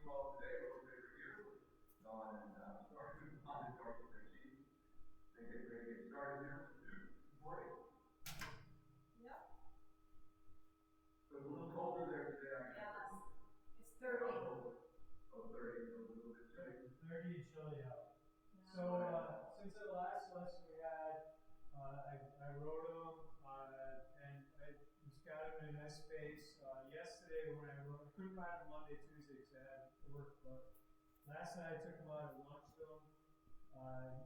all today, but they were here. Dawn and started on the Darcy Branchini. They get ready to get started here. Good morning. Yep. So it's a little colder there today, Yes. It's 30. Oh, 30, so a little bit chilly. 30 and chilly out. Yeah. So since the last lesson we had, I wrote them and I just got them in a nice space. Yesterday when I wrote, I couldn't find them Monday, Tuesday because I had work, but last night I took them out and launched them.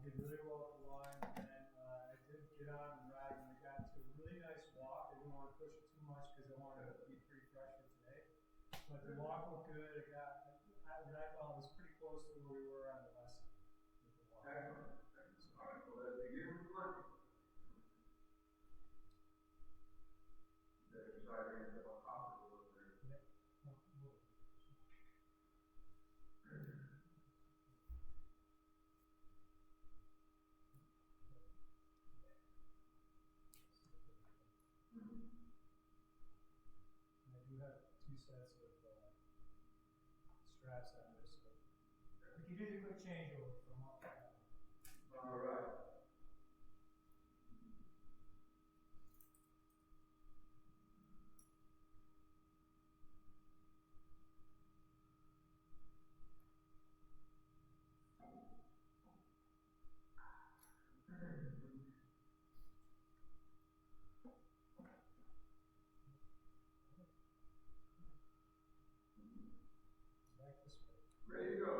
He did really well at the line, and I did get on and ride, and we got to a really nice walk. I didn't want to push it too much because I wanted it to be pretty fresh for today. But the walk looked good. What I thought was pretty close to where we were on the lesson with the walk. Excellent. All right, well, let's begin with lunch. The exercise range of a hospital over there. Yeah. And I do have 2 sets of straps on there, so we can do the quick changeover from up to down. All right. Back this way. Ready to go.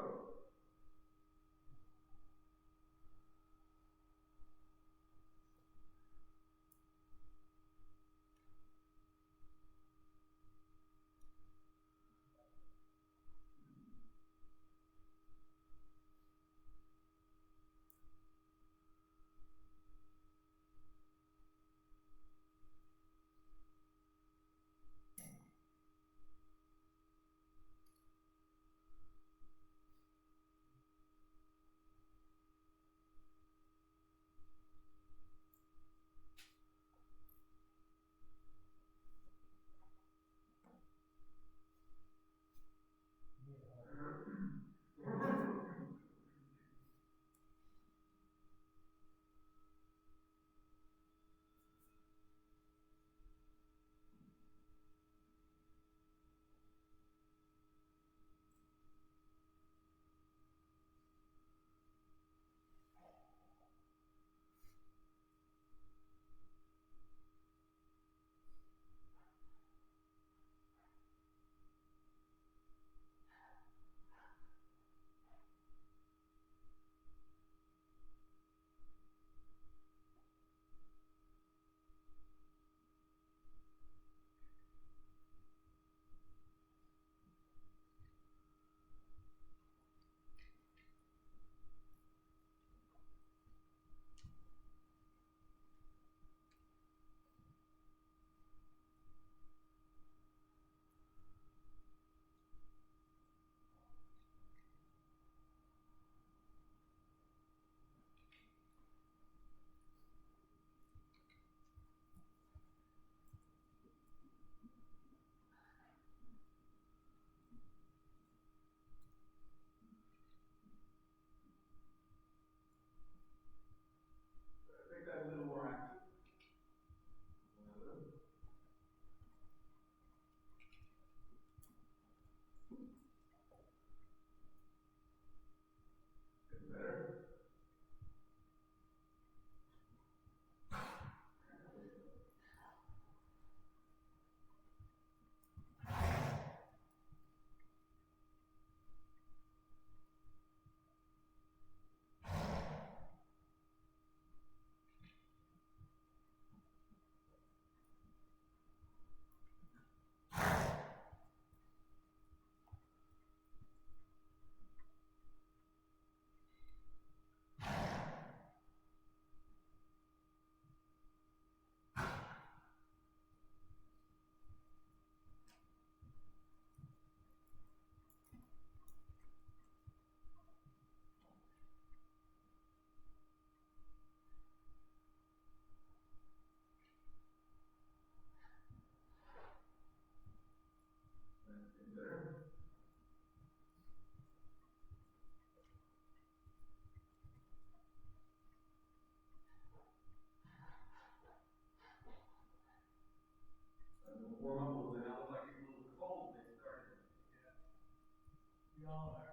We all are.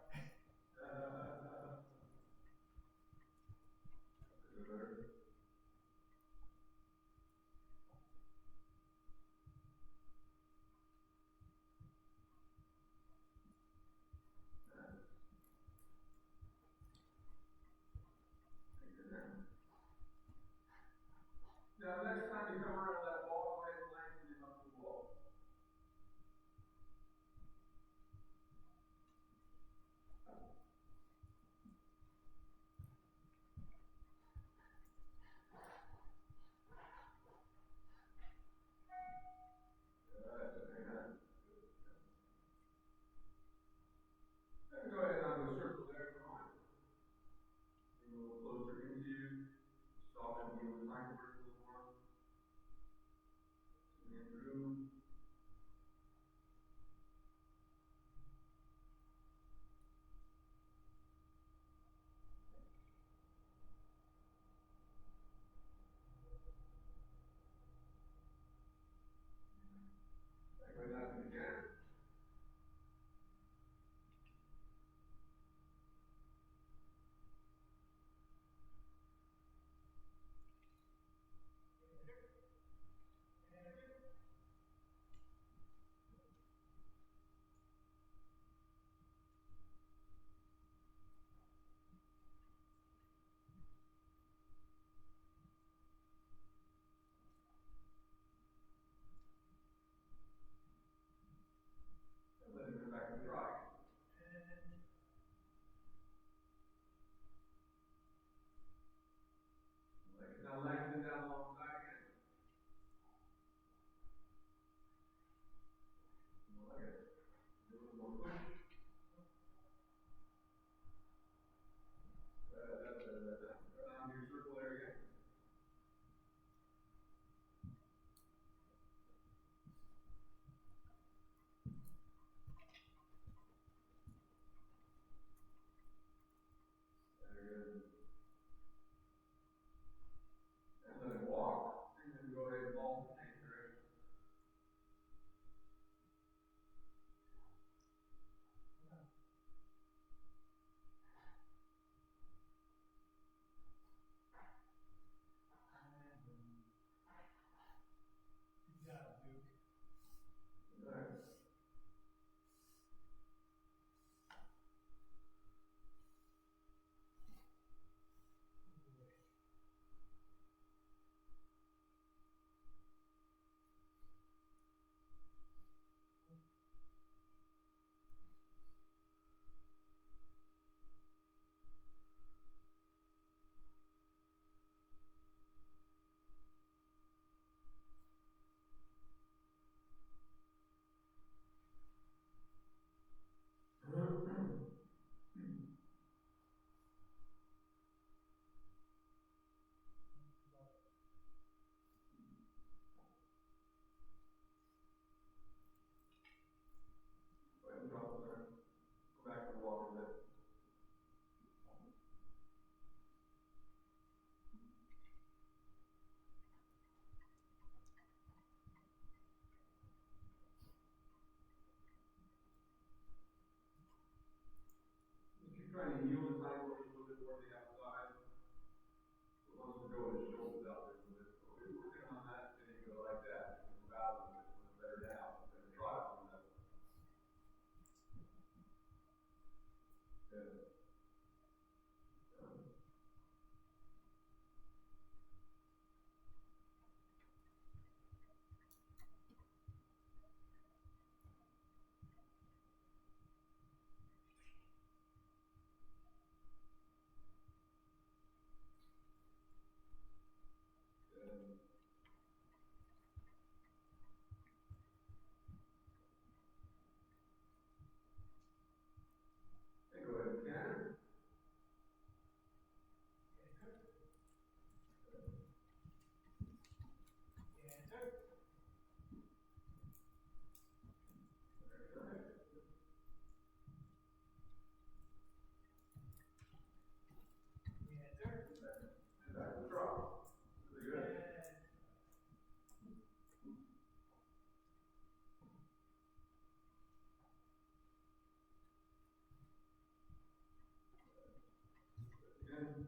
Is it better? Now, next time you come around that wall, go ahead and lengthen him up the wall. And go ahead and do a circle there for a moment. Bring a little closer into you. Stop and give the time for it a little more. Swing it through. Go down again. And let it go back to dry. Now lengthen down along the side again. Like it. Do a little more push. Around your circle there again. Very good. And let it walk. And then go ahead and fall the same direction. Good job, Duke. Right. Go ahead and drop it there. Go back to the walk a bit. If you're trying to yield his hind quarters a little bit more to the outside, so it wants to go his shoulders out there a little bit. So we're working on that, then you go like that. Move out a little bit, so it's better now. Better try it on that. Good. in.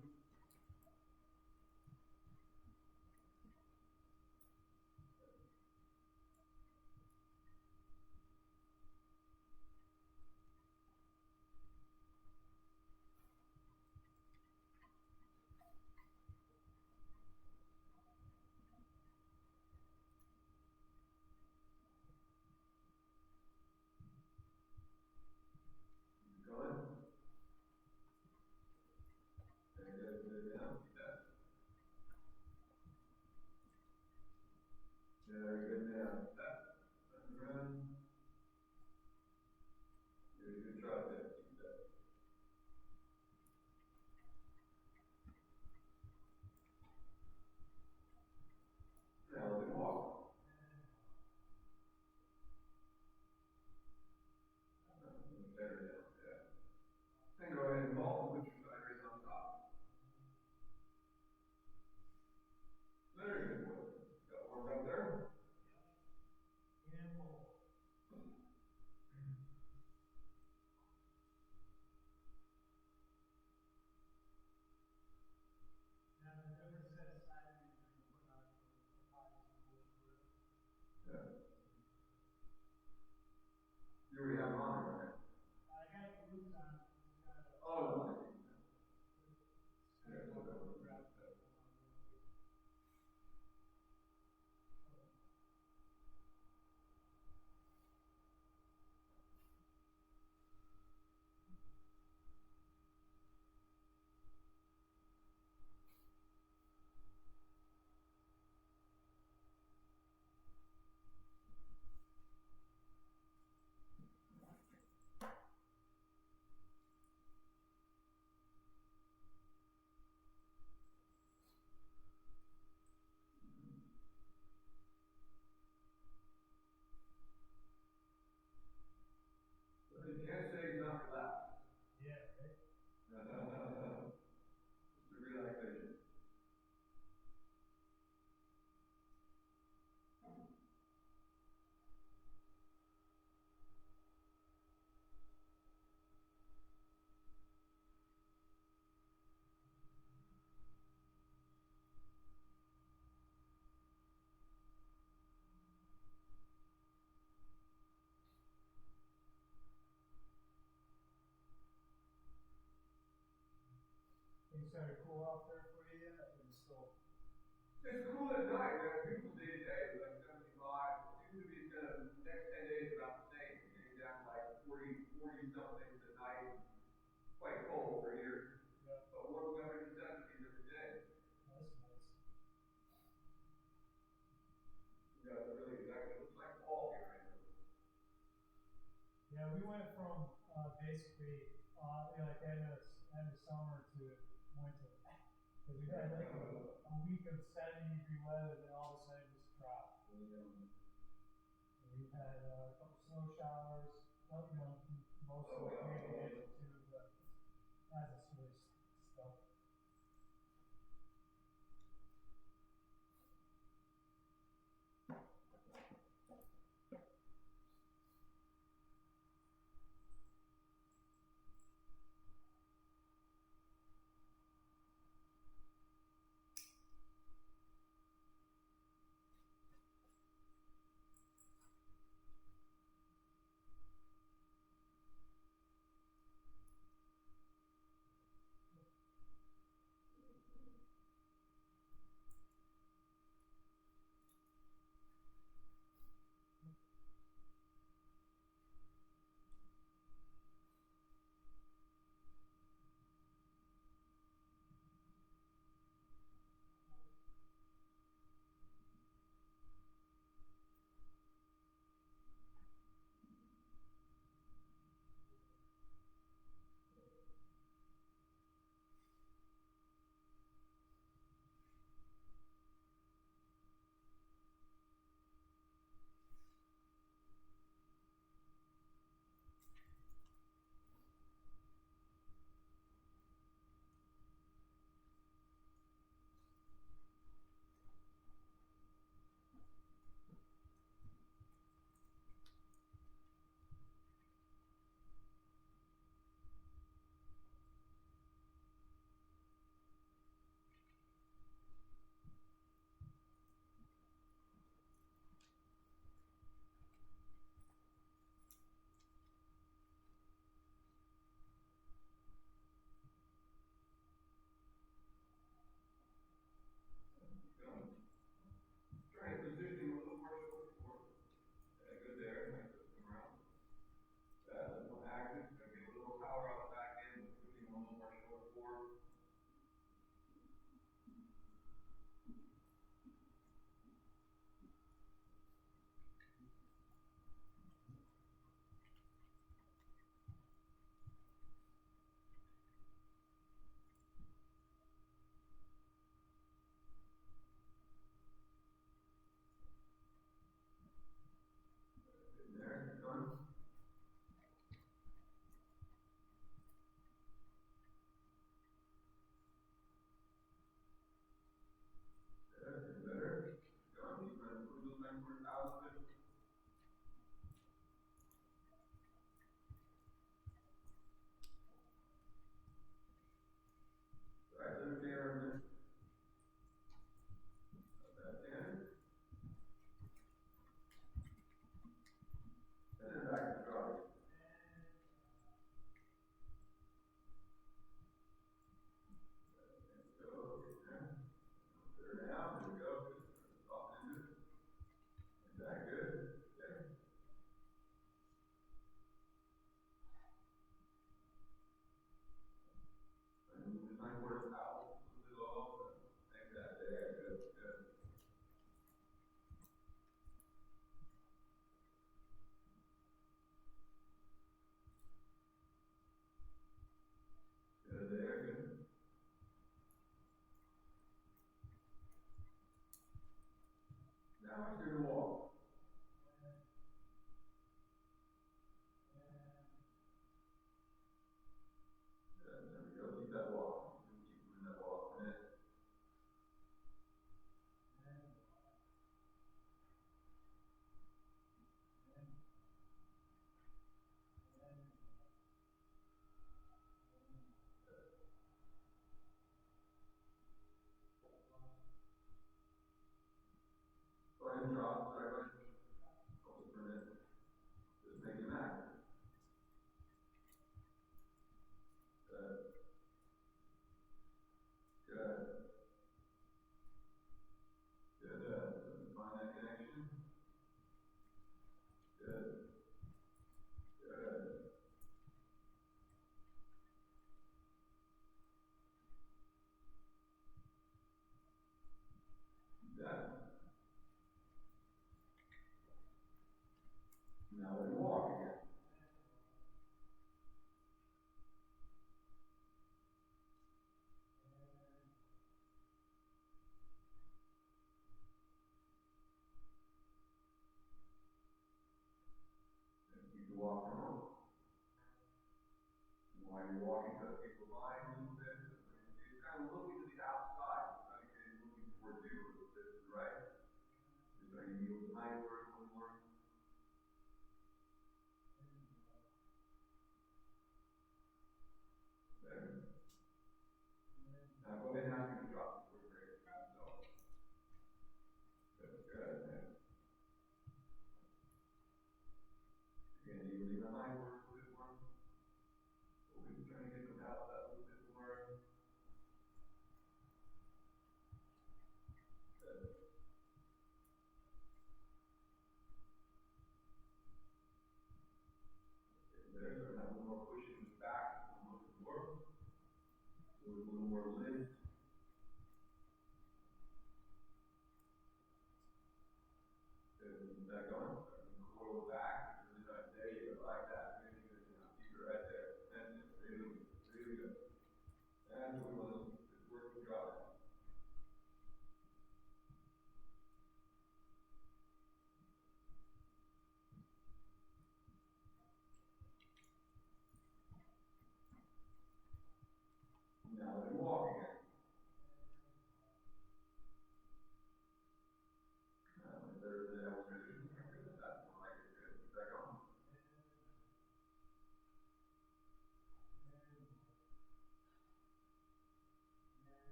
Going. Very good, good down. Very good down. Run. Very good try there. Keep that. Now let it walk. Better down, yeah. Then go ahead and vault and put your side raise on top. Very good boy. Got warmed up there? And roll. Now, the difference is that side of you can put on the pies and go for it. Yeah. You already have them on there, right? I got glutes on. Oh, no. Yeah, so that was- But you can't say he's not relaxed. Yeah, right? Just a relaxation. Things started to cool off there for you yet? Or you still? It's cool at night, man. Beautiful day today, like 75. Seems to be gonna, next 10 days about the same. Getting down to like 40 something tonight. Quite cold over here. Yeah. But warming up into 70s every day. That's nice. Yeah, it really exactly looks like fall here right now. Yeah, we went from basically like end of summer to winter. Because we had like a week of 70-degree weather, then all of a sudden it just dropped. And we've had a couple snow showers, well, most of it radiation too, but that's just really stuff. while you're walking, so that people line a little bit. You're kind of looking to the outside, trying to get looking towards you a little bit to the right. You're trying to yield the hindward a little more. There. Now go ahead and ask me to drop the foot brake. So. That's good. Again, yielding the hindward a little bit more. We're trying to get them out that little bit more. Good. There, so now a little more pushing this back, a little more. So a little more lift. Good. Back on. Coil back. There you go, like that. Really good. Now keep it right there. That's it. Really good. Really good. That's what we want to work the draw down. Now let him walk again. There's the elevation. That's more like it. Good. Keep that going.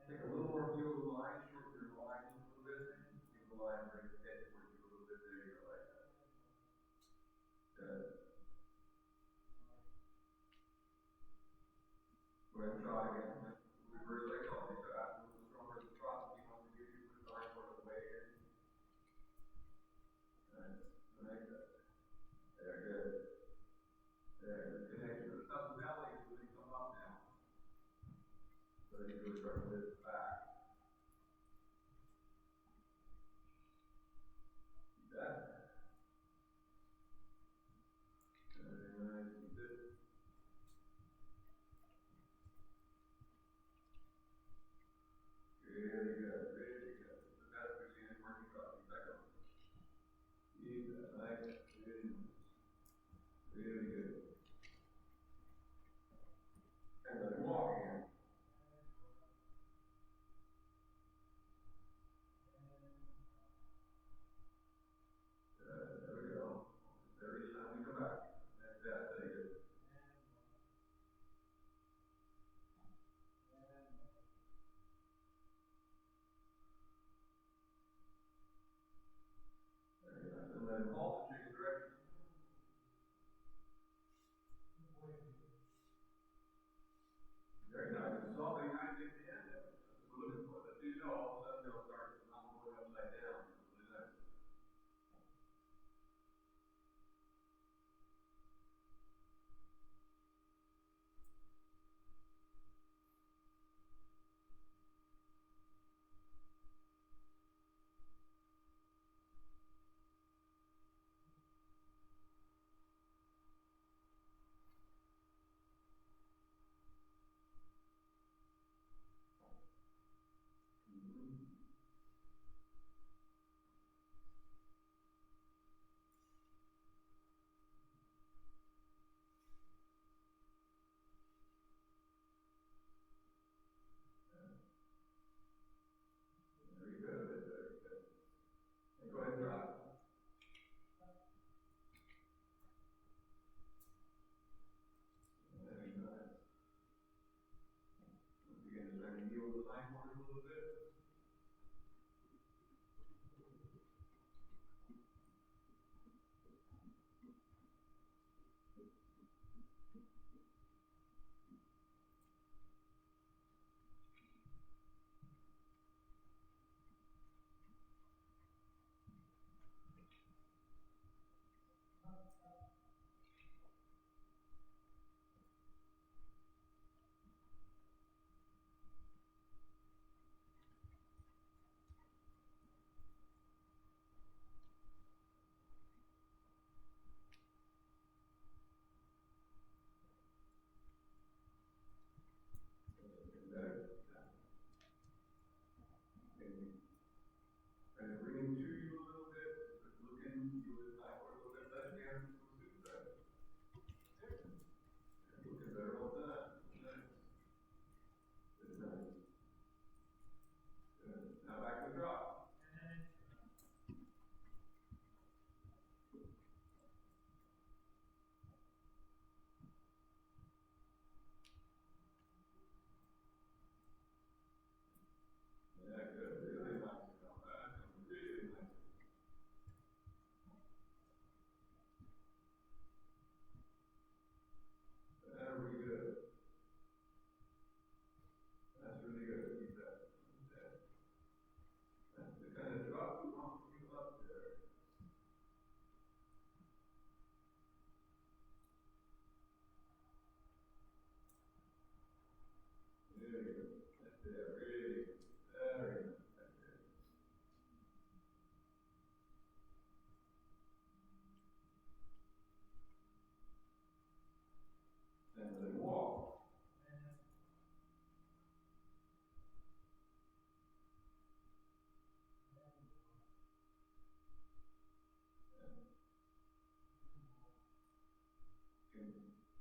Take a little more feel of the line, shorten your line a little bit. Feel the line, bring the head towards you a little bit. There you go, like that. Good. Go ahead and try again. Reverse psychology. So after a little stronger the trust, he wants to give you the line for the way in. Alright, like that. There, good. There, the connection. The stuff in the belly is really come up now. So you really start to lift back. Keep that. Very nice. Keep it. Really good. Really good. The best we've seen is working trust. Keep that going. Keep that. Like that. Really nice. Really good. And let him walk again.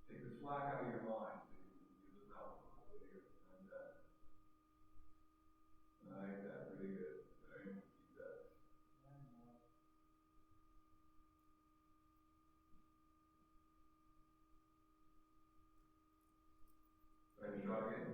take the slack out of your mind, so you can use it now. And I like that, pretty good. Very much keep that. Try to jog in.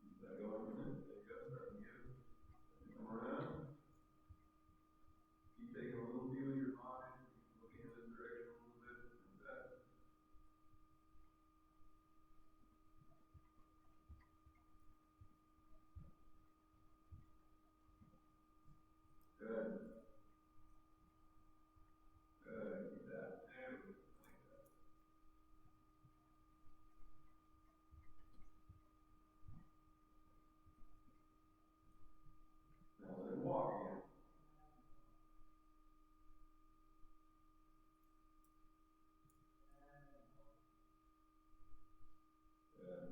Keep that going for a minute. There you go. Start to get it. Come around. Keep taking a little view of your mind. Keep looking in this direction a little bit. And that. Good. Good. Keep that. There we go. Like that. Now let it walk again. Good.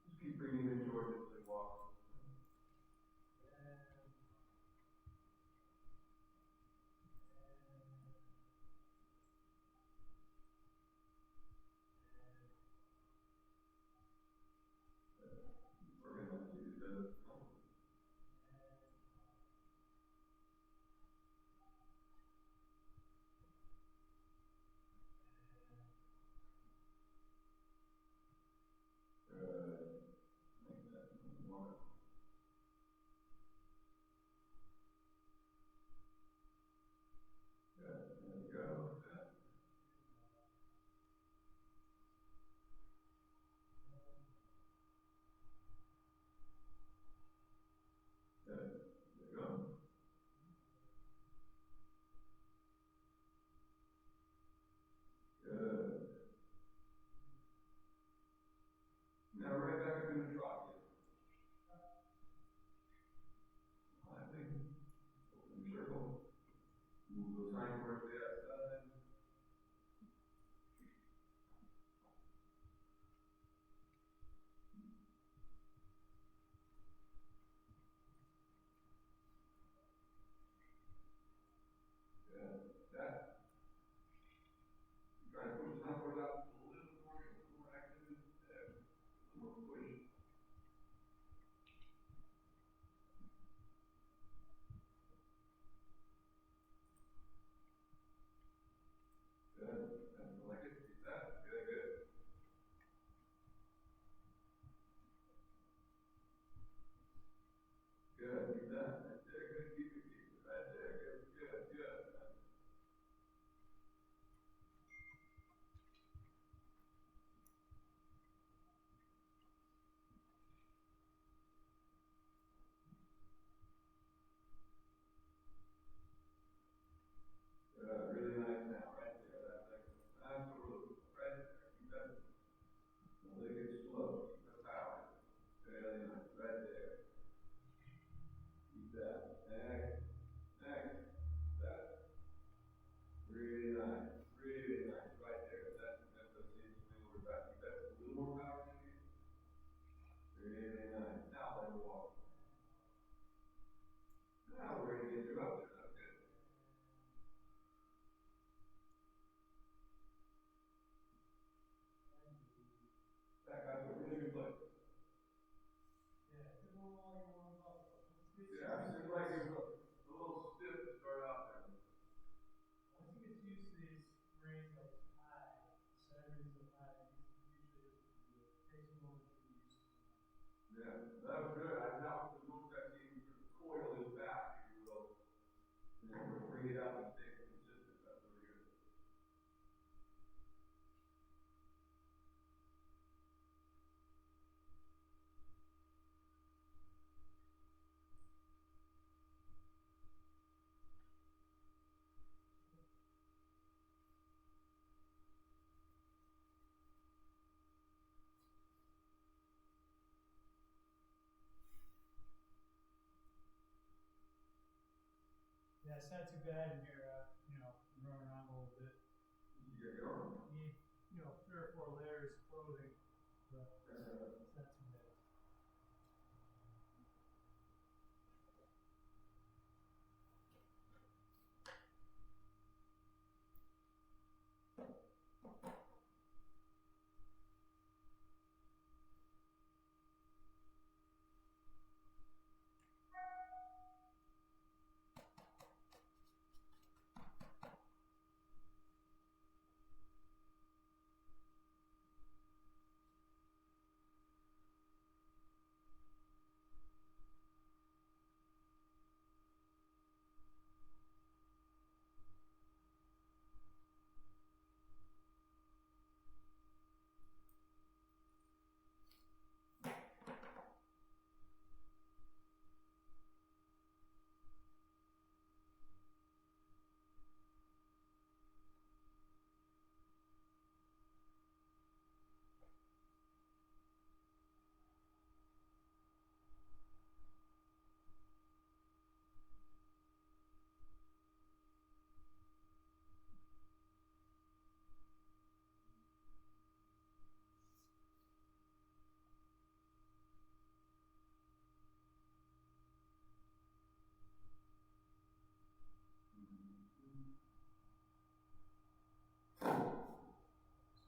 Just keep bringing it towards it as it walks. We're going to let you do this. Good. Like that. More. Good. There we go. Good. Good. There you go. Good. Now right back up in the trot again. Landing. Open circle. Move those hindquarters to the outside. Good. That. Try to push the hindquarters out a little more active. There. A little more push. Good. That's like it. Keep that. Good, good. Good. Keep that. Right there. Good. Keep it. Keep it. Right there. Good. Good. Good. Really nice now. Right there. That's excellent. Absolutely. Right there. Keep that. Don't let it get slow. Keep the power. Really nice. Right there. Keep that. Next. Next. That. Really nice. Really nice. Right there. That's the seems to be a little back. Keep that. A little more power in you. Really nice. Now let it walk. Now we're going to get you up there. That's good. Back out to a really good place. Yeah, seems like it was a little stiff to start out there. I think it's usually rains like high, Saturdays are high, usually takes a moment to get used to. Yeah, that was good. That was the most I've seen you sort of coil his back, if you will. And then sort of bring it out and stay consistent. That's really good. Yeah, it's not too bad in here, run around a little bit. You get going. Need, 3 or 4 layers of clothing, but it's not too bad.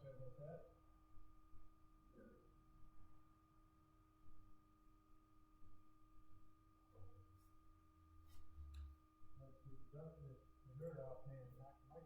Sorry about that. Let's keep it up, the dirt off me and knock the mic.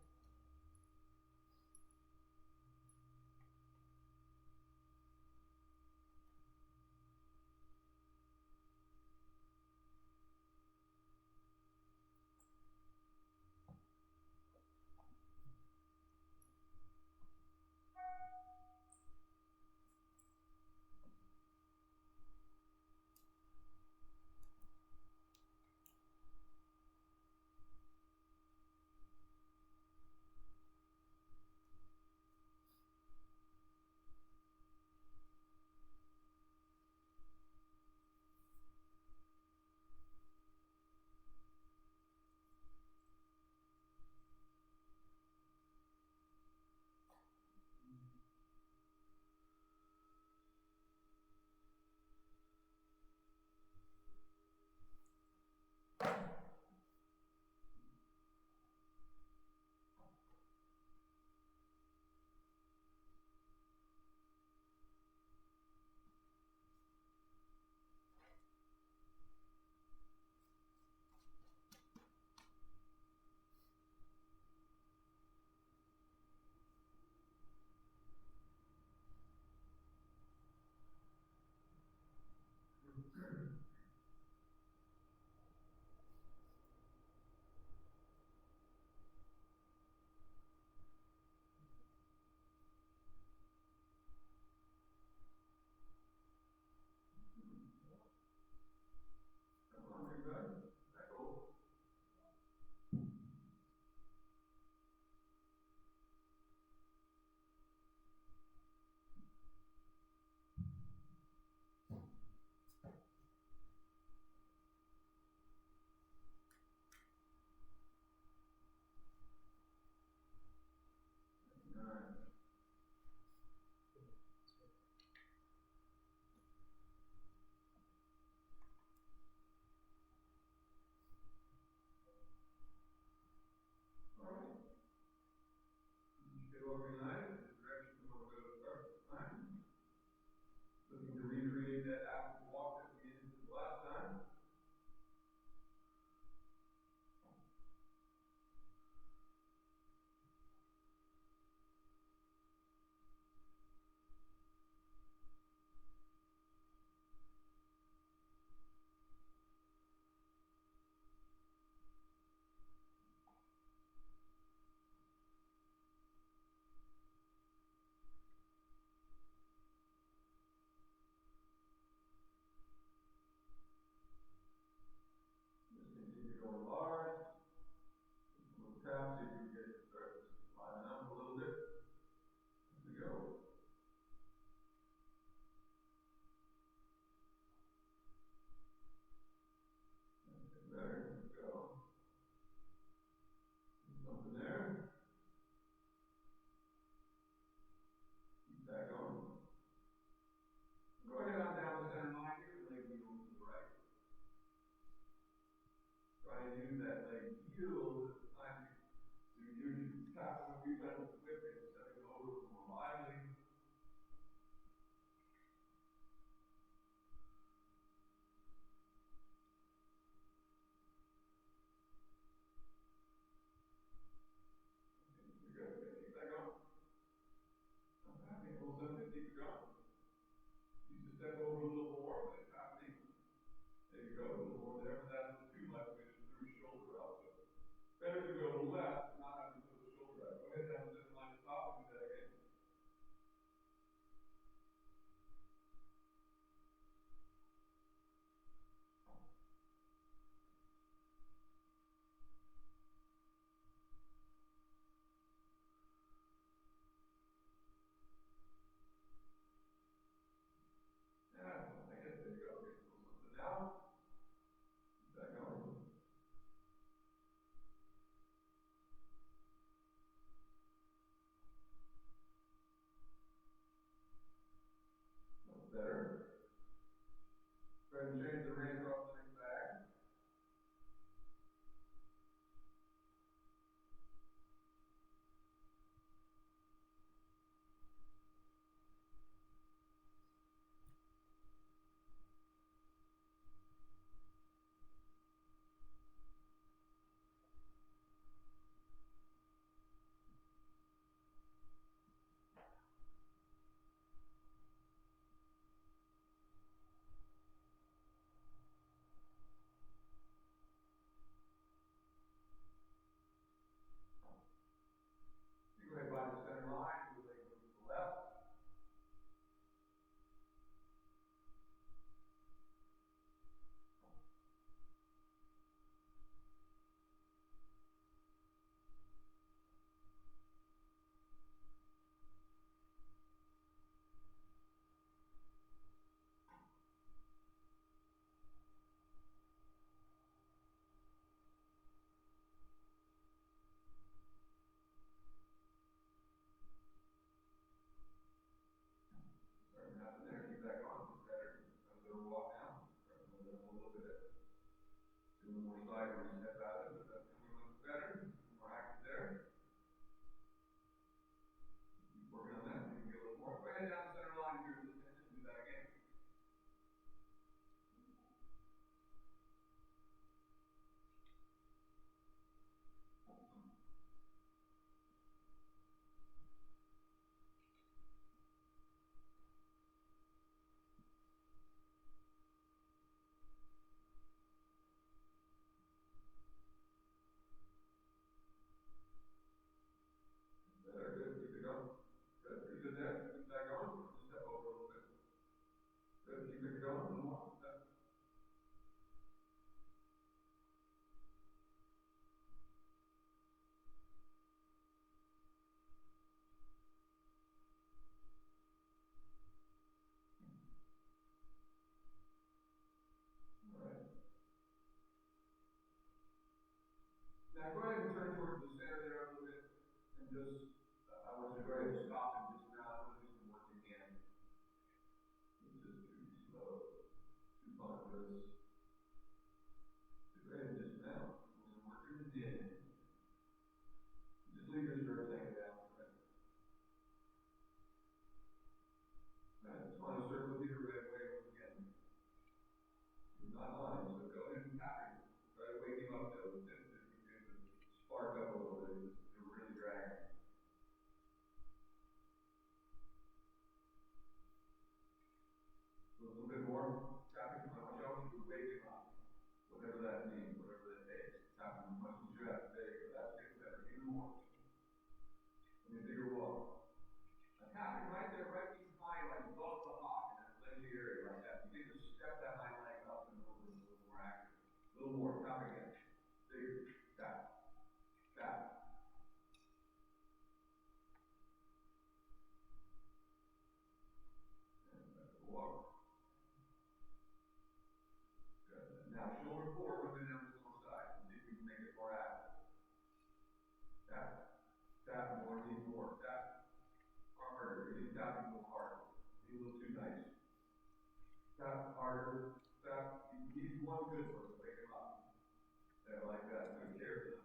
get a little bit of time to usually tap when we pedal the whip and instead of going over more lively. You're good. Keep that going. I'm tapping a little bit. Keep it going. Use the step over a little more, but it's happening. There you go, a little more there, but that's a little too much. We just threw his shoulder out. So better to go left, not having to put the shoulder out. Go ahead and have the line top and do that again. Yeah, I guess there you go. Get a little something now. Keep that going. That's better. Go ahead and change the rein across the next bag. You go ahead by the center line, your leg goes to the left. Starting to happen there. Keep that going. It's better. Have a little walk now. Starting to move up a little bit. Doing more side where you step out of it, but that's coming much better. More active there. Keep working on that. You can get a little more. Go ahead down the center line here in this end and do that again. Better. Good. Keep it going. Good. Pretty good there. Keep that going. Just step over a little bit. Good. Keep it going. A little more. Step. All right. Now go ahead and turn towards the center there a little bit and just, I want you to go ahead and stop and just now I'm going to do some work again. It's just too slow, too ponderous. So go ahead and just now, we're working it in. Just leave your shirt hanging down. Right? I just want to circle here right away once again. He's not on, so go ahead and tap him. Try to wake him up though. Spark up a little bit. You're really dragging. A little bit more. Tap him. I want y'all to wake him up. Whatever that means, whatever that takes. Tap him as much as you have to take. That's getting better. Even more. Let me bigger walk. Tap him right there, right behind, like above the hop in that ledgy area like that. You get to step that hind leg up and over a little more active. A little more. Tap again. Bigger. Tap. Tap. Walk. Good. Now shoulder forward, then down this one side. See if we can make it more active. Tap. Tap more, need more. Tap harder. You need to tap a little harder. Be a little too nice. Tap harder. Tap. He's one good person. Wake him up. Yeah, like that. Good care.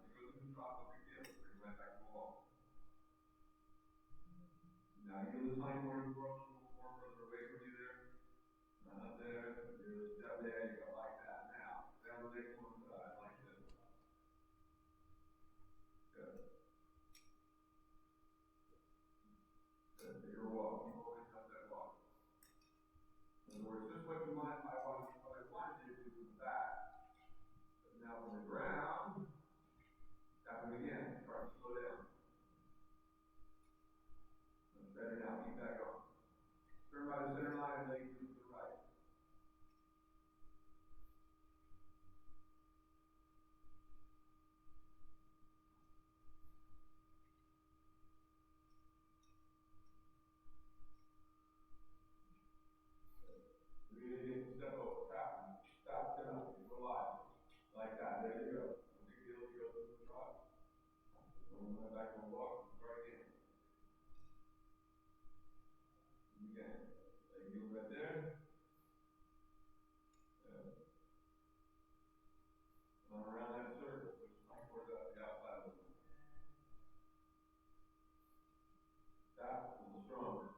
Now you the time where you grow a little more further away from you there. Not there. You're step there. You go like that. Now down the next one side like this. Good. Good. So you're walking. Keep holding up that walk. In other words, just what you want. What I wanted you to do from the back. But now from the ground. Tap them again. Start to slow down. That's better now. Keep that going. Turn by the center line and leg to the right. So you need to step over. Tap. Stop. Get up. Go live. Like that. There you go. No big deal. You go through the trot. Going right back on the walk. Right in. Again. Leg heels right there. Run around that circle. Push the plank towards the outside of the tap. A little stronger.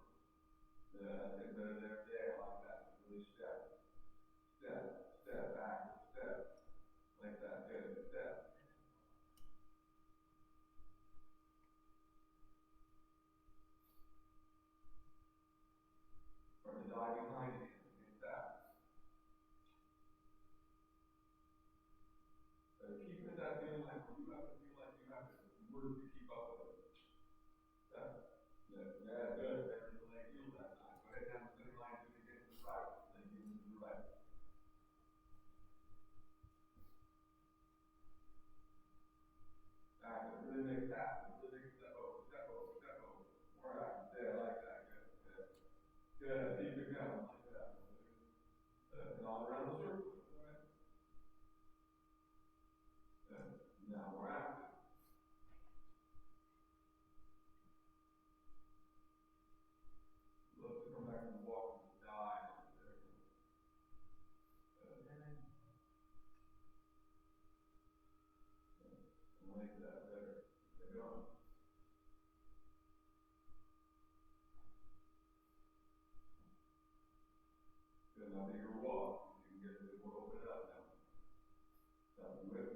That's it. Better there. Like that. Really step. Step. Step. Back. Step. Like that. Good. Step. Start to dive behind again. Against that. Keep with that feeling like you have to feel like you have to work to keep up with it. Step. Yeah, good. Better than the leg heel that time. Go ahead down the center line. Do it again to the right. Leg heel to the right. Active. Rhythmic tap. Rhythmic step over. Step over. Step over. More active. There, like that. Good. Good. Good. Keep it going. Like that. And all around the circle. All right. Good. Now more active. Look to come back and walk and dive. There you go. I like that better. Keep it going. Good. Now bigger walk. You can get a bit more open it up now. Stop the whip.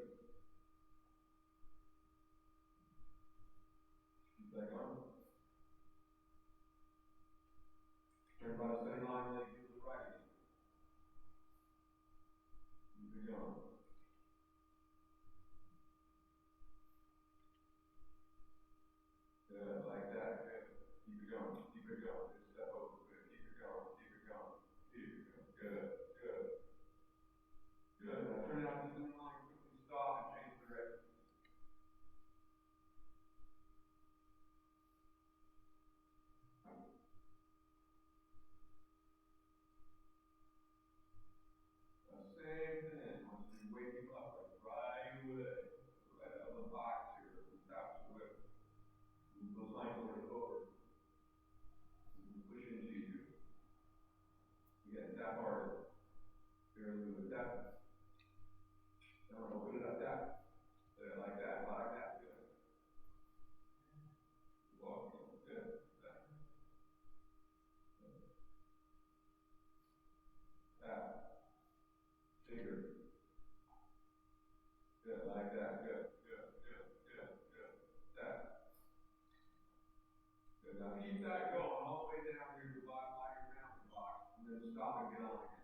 Keep that going. Turn by the center line, leg heel to the right. Keep it going. Good, like that. Good. Keep it going. Keep it going. Good step over. Good. Keep it going. Keep it going. Keep it going. Good. Good. Good. Now turn it out to the center line. Quickly stop and change direction. Same thing. Once you wake him up, like right away, right out of the box here, from the top to the whip. Move those ankles over. Push into you. Again, tap harder. Barely move it. Tap. Now open it up. Tap. Like that. Like that. Good. Walking. Good. Tap. Tap. Bigger. Good, like that. Good, good, good, good, good. Tap. Good. Now keep that going all the way down here to the bottom line of your mountain box. And then stop and get on again.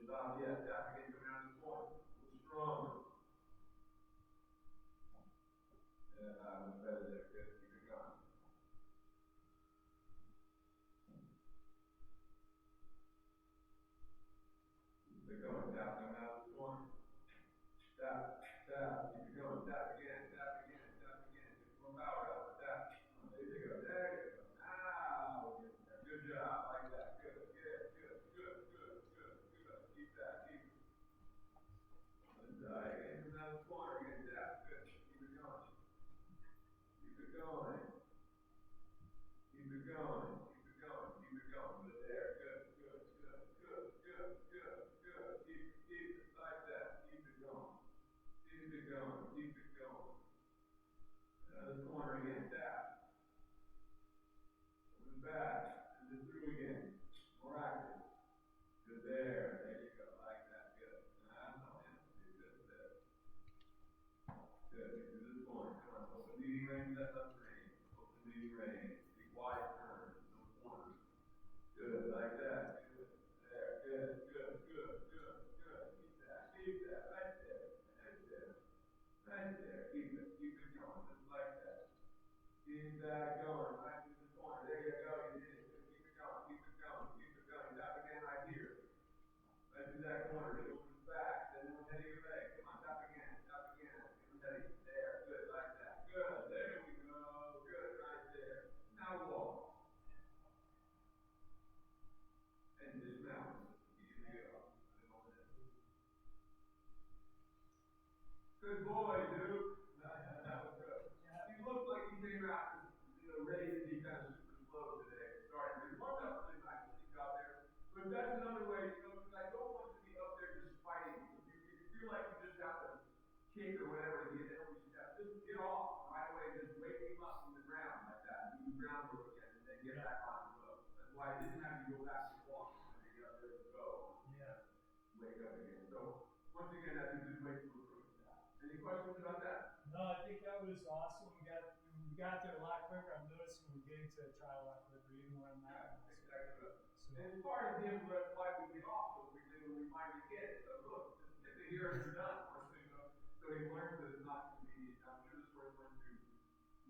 Stop, yeah, tap again, coming out of this corner. A little stronger. Yeah, much better there. Good. Keep it going. Keep it going. Tap coming out of this corner. Tap, tap. Keep it going. Tap again. Tap again. Tap again. Get more power out. Tap. There you go. There you go. Now we're getting there. Good job. Like that. Good. Good. Good. Good. Good. Good. Good. Keep that. Keep it. Again, coming out of the corner. Again. Tap. Good. Keep it going. Keep it going. Keep it going. Keep it going. Keep it going. Good there. Good. Good. Good. Good. Good. Good. Good. Keep it. Keep it. Like that. Keep it going. Keep it going. Keep it going. This corner again. Tap. Coming back. And then through again. More active. Good there. There you go. Like that. Good. Good there. Good. Do this corner. Come on. Open leading range. That's up range. Open leading range. Big wide turn. No corners. Good. Like that. Good. There. Good. Good. Good. Good. Good. Keep that. Keep that. Right there. Right there. Right there. Keep it. Keep it going. Just like that. Keep that going. Right to the corner. There you go. You did it. Good. Keep it going. Keep it going. Keep it going. Tap again right here. Right to that corner. Shoulders back. Then the head of your leg. Come on. Tap again. Tap again. Give them heady. There. Good. Like that. Good. There we go. Good. Right there. Now walk. And dismount. Easy go. Good boy, Duke. That was good. He looked like he came out, ready to be kind of super slow today. Starting. He warmed up really nice when he got there. But that's another way, because I don't want to be up there just fighting. If you feel like you just have to kick or whatever to get every step, just get off right away. Just wake him up from the ground like that. Do the ground work again and then get back on the road. That's why I didn't have to go back and walk when you get up there to go. Yeah. Wake up again. So once again, that's a good way to approach that. Any questions about that? No, I think that was awesome. We got there a lot quicker. I'm noticing we're getting to the trial a lot quicker, even when I'm not. Yeah, exactly right. And it's part of him why we get off so quickly when we finally get it. So look, just get the here and you're done. So he learns that it's not going to be, I'm sure this story went through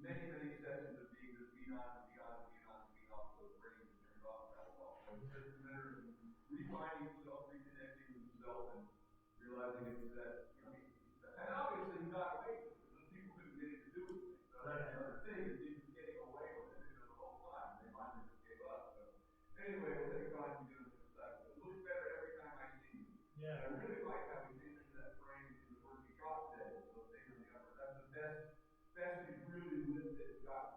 many sessions of being just beat on, beat on, beat on, beat off, so the brain just turned off that well. So it's just a matter of refinding himself, reconnecting with himself, and realizing it's that, and obviously he got away with it, because those people couldn't get him to do anything. So that's another thing, is he was getting away with it, the whole time. They finally just gave up. So anyway, we'll take time to do this stuff. It looks better every time I see him. Yeah. And I really like how he came into that frame in the working trot today, so things on the upper. That's the best he's really lifted, got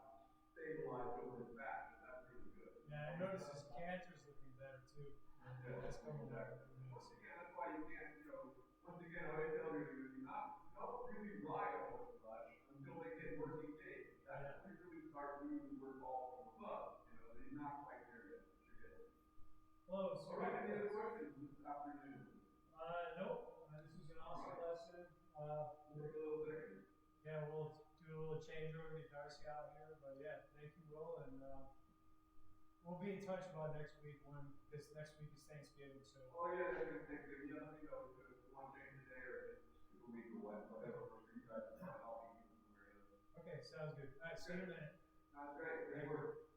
stabilized over his back. So that's really good. Yeah, I noticed his canter's looking better too. Yeah, That's coming back. once again, that's why you can't, once again, I always tell you, don't really rely on it much until they get working days. That's when you really start doing the work all from above. They're not quite there yet, but you're getting. Close. All right, any other questions this afternoon? Nope. This was an awesome lesson. Take a little second. Yeah, we'll do a little change over, get Darcy out here. But yeah, thank you, Will, and we'll be in touch about next week when this next week is Thanksgiving. So. Oh yeah, that's gonna take good. Yeah, let me know if you want to change today or if it's a week or whatever. You guys can find out. Okay, sounds good. All right, see you in a minute. Sounds great. Great work.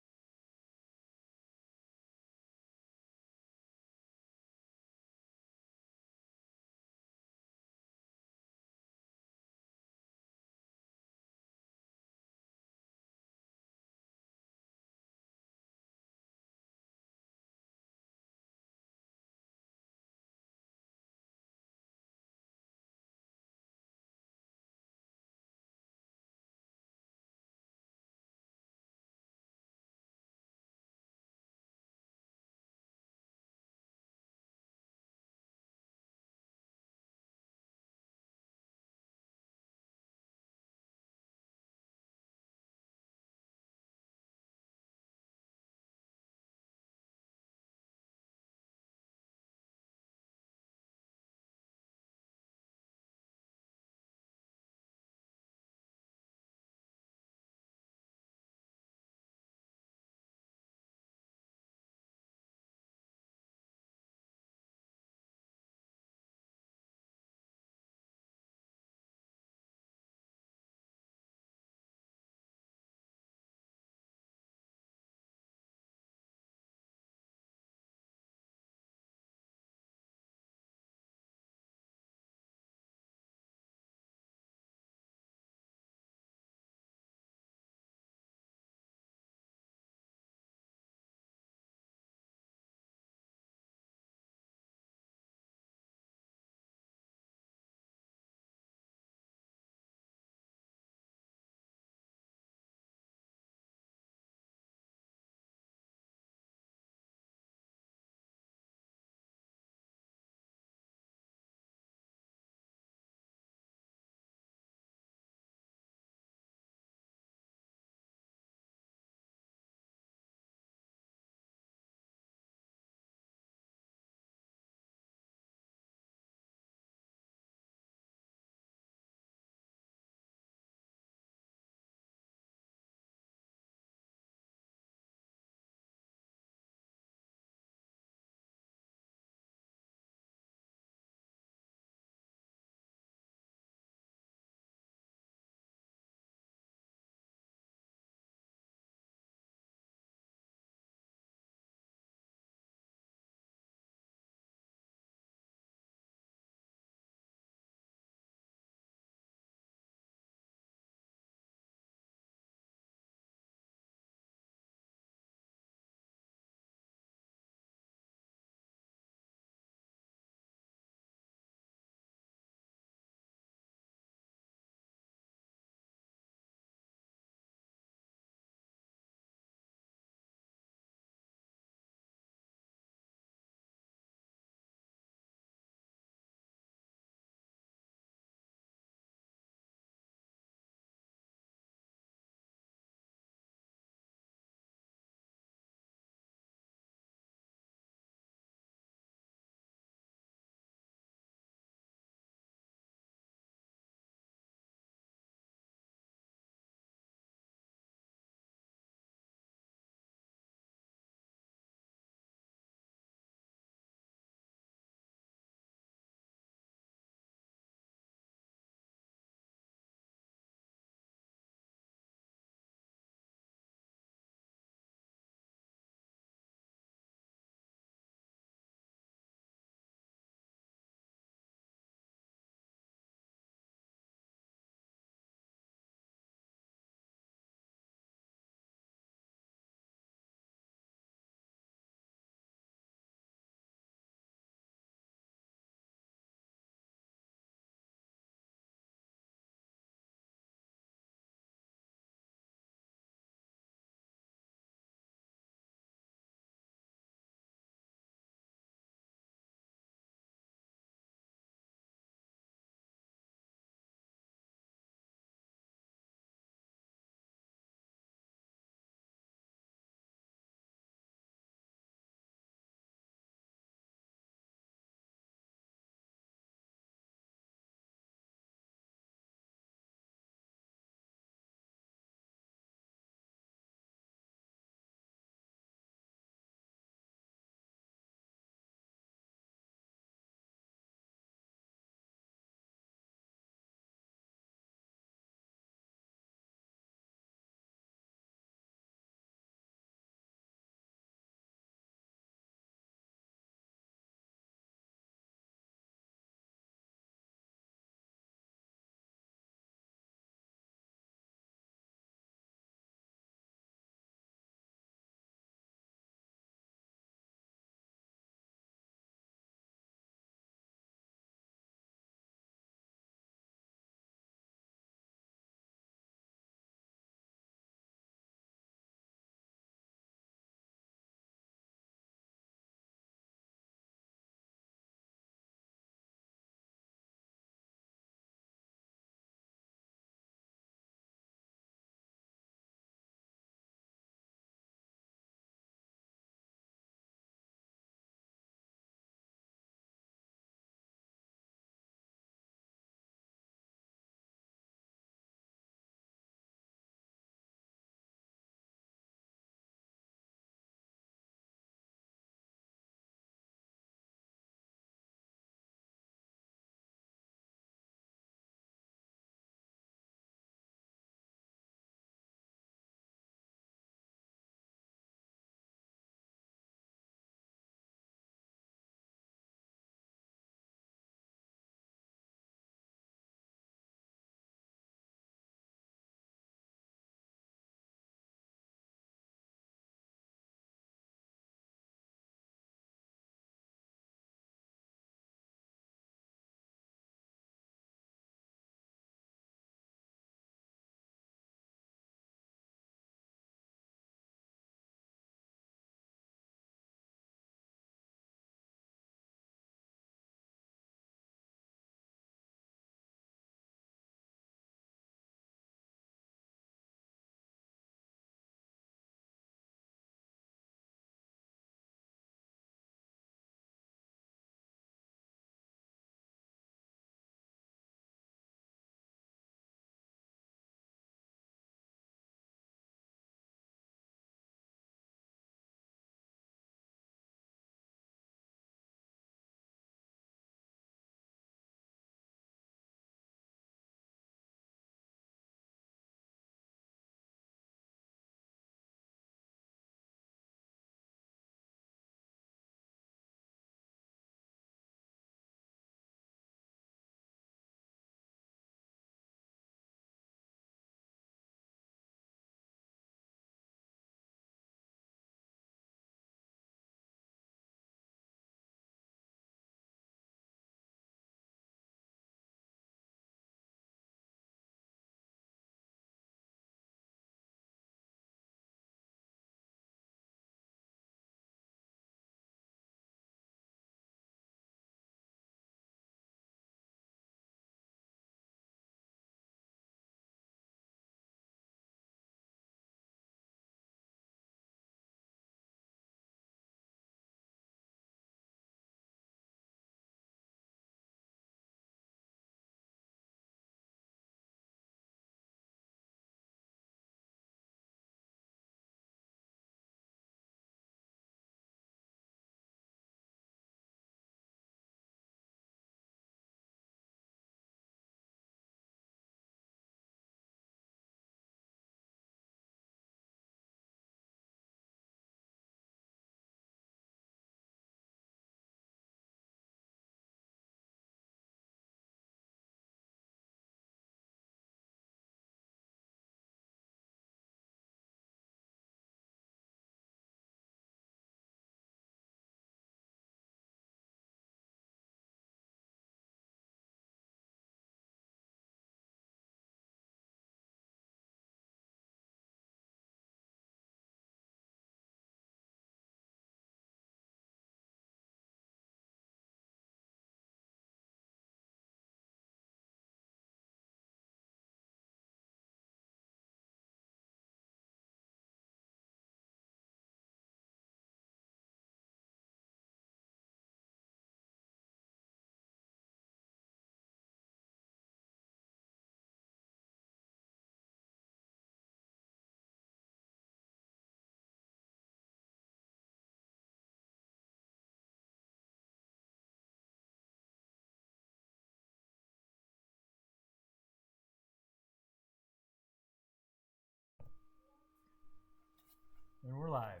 And we're live.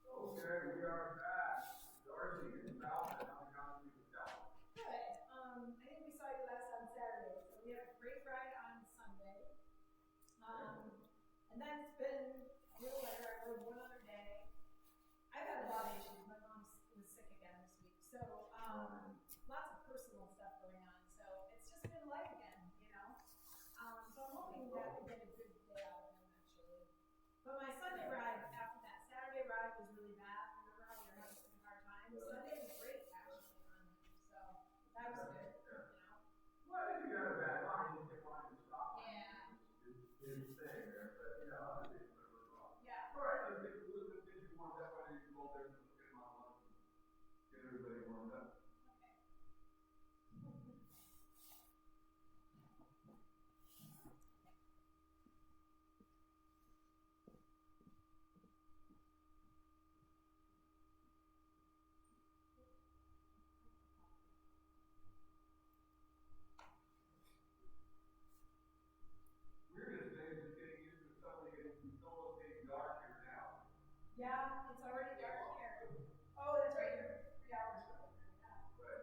Okay, we are back. Darcy, it's Val, and I'm going to be Val. Good. I think we saw you last on Saturday, so we had a great ride on Sunday. And then it's been a little later. I rode one other day. I've had a lot of issues. My mom was sick again this week, so lots of personal stuff going on. So it's just been life again, you know. So I'm hoping that we get a good day out of him actually. But my Sunday ride after that Saturday ride was really bad. Remember how you were having such a hard time? Sunday was great actually on him, so that was good. You know. Well, I think you got a bad line. You just kept wanting to stop. Yeah. It's staying there, but you know, other things are really wrong. Yeah. All right, let's get you warmed up. Why don't you go there and let's get them on lunch and get everybody warmed up. Okay. Weirdest thing is just getting used to suddenly it's almost getting dark here now. Yeah, it's already dark here. Oh, that's right. You're 3 hours earlier. Yeah. Right.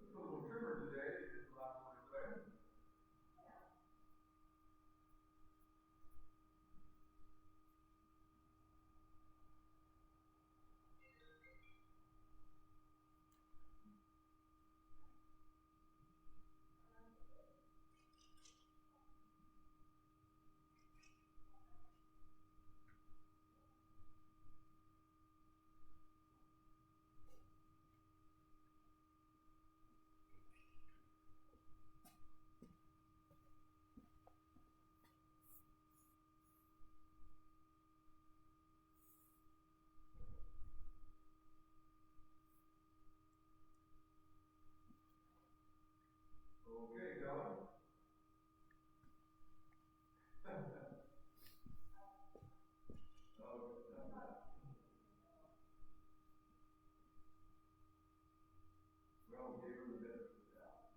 It's a little trimmer today. It's the last one I played. Okay, Dylan. Well, we gave her the benefit of the doubt.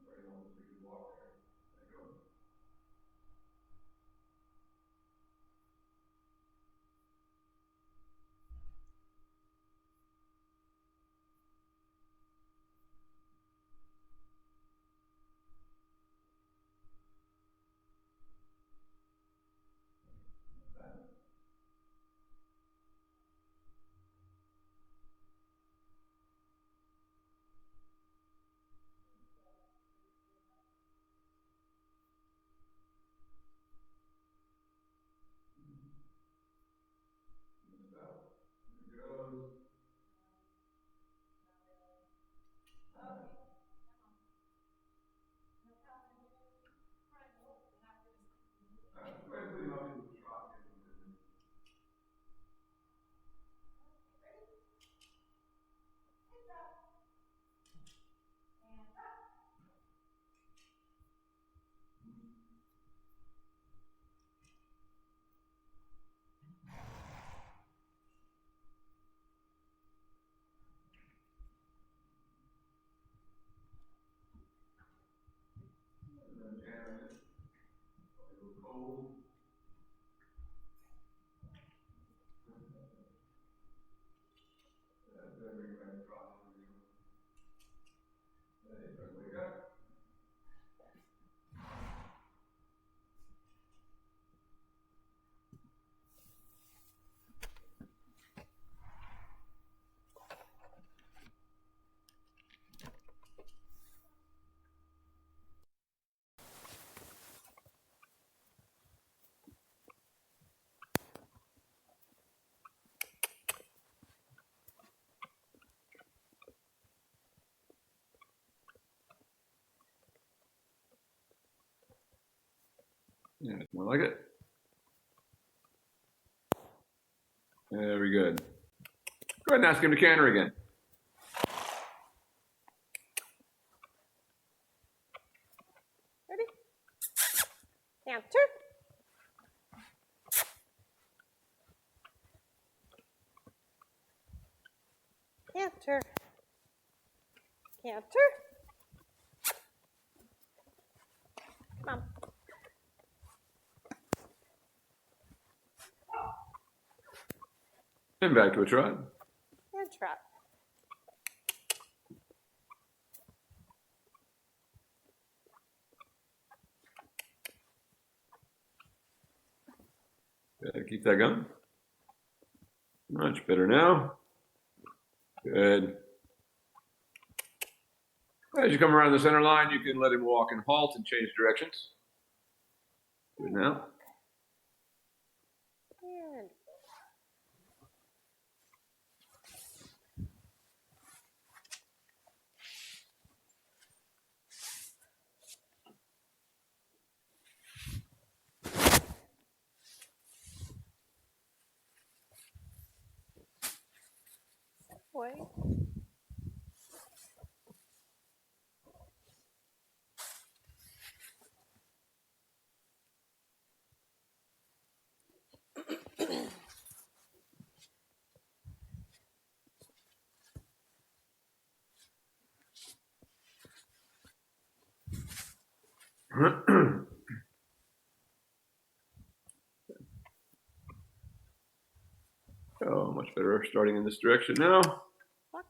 Right on, so you can walk there. There you go. There goes. Go ahead and put him up into the truck. And then jamming it. A little cold. That's gonna bring back the problem. Hey, try to wake up. Yeah, more like it. Very good. Go ahead and ask him to canter again. Ready? Canter. Canter. Canter. Come on. And back to a trot. And trot. Good. Keep that going. Much better now. Good. As you come around the center line, you can let him walk and halt and change directions. Good now. And boy. Oh, much better. Starting in this direction now. Walk.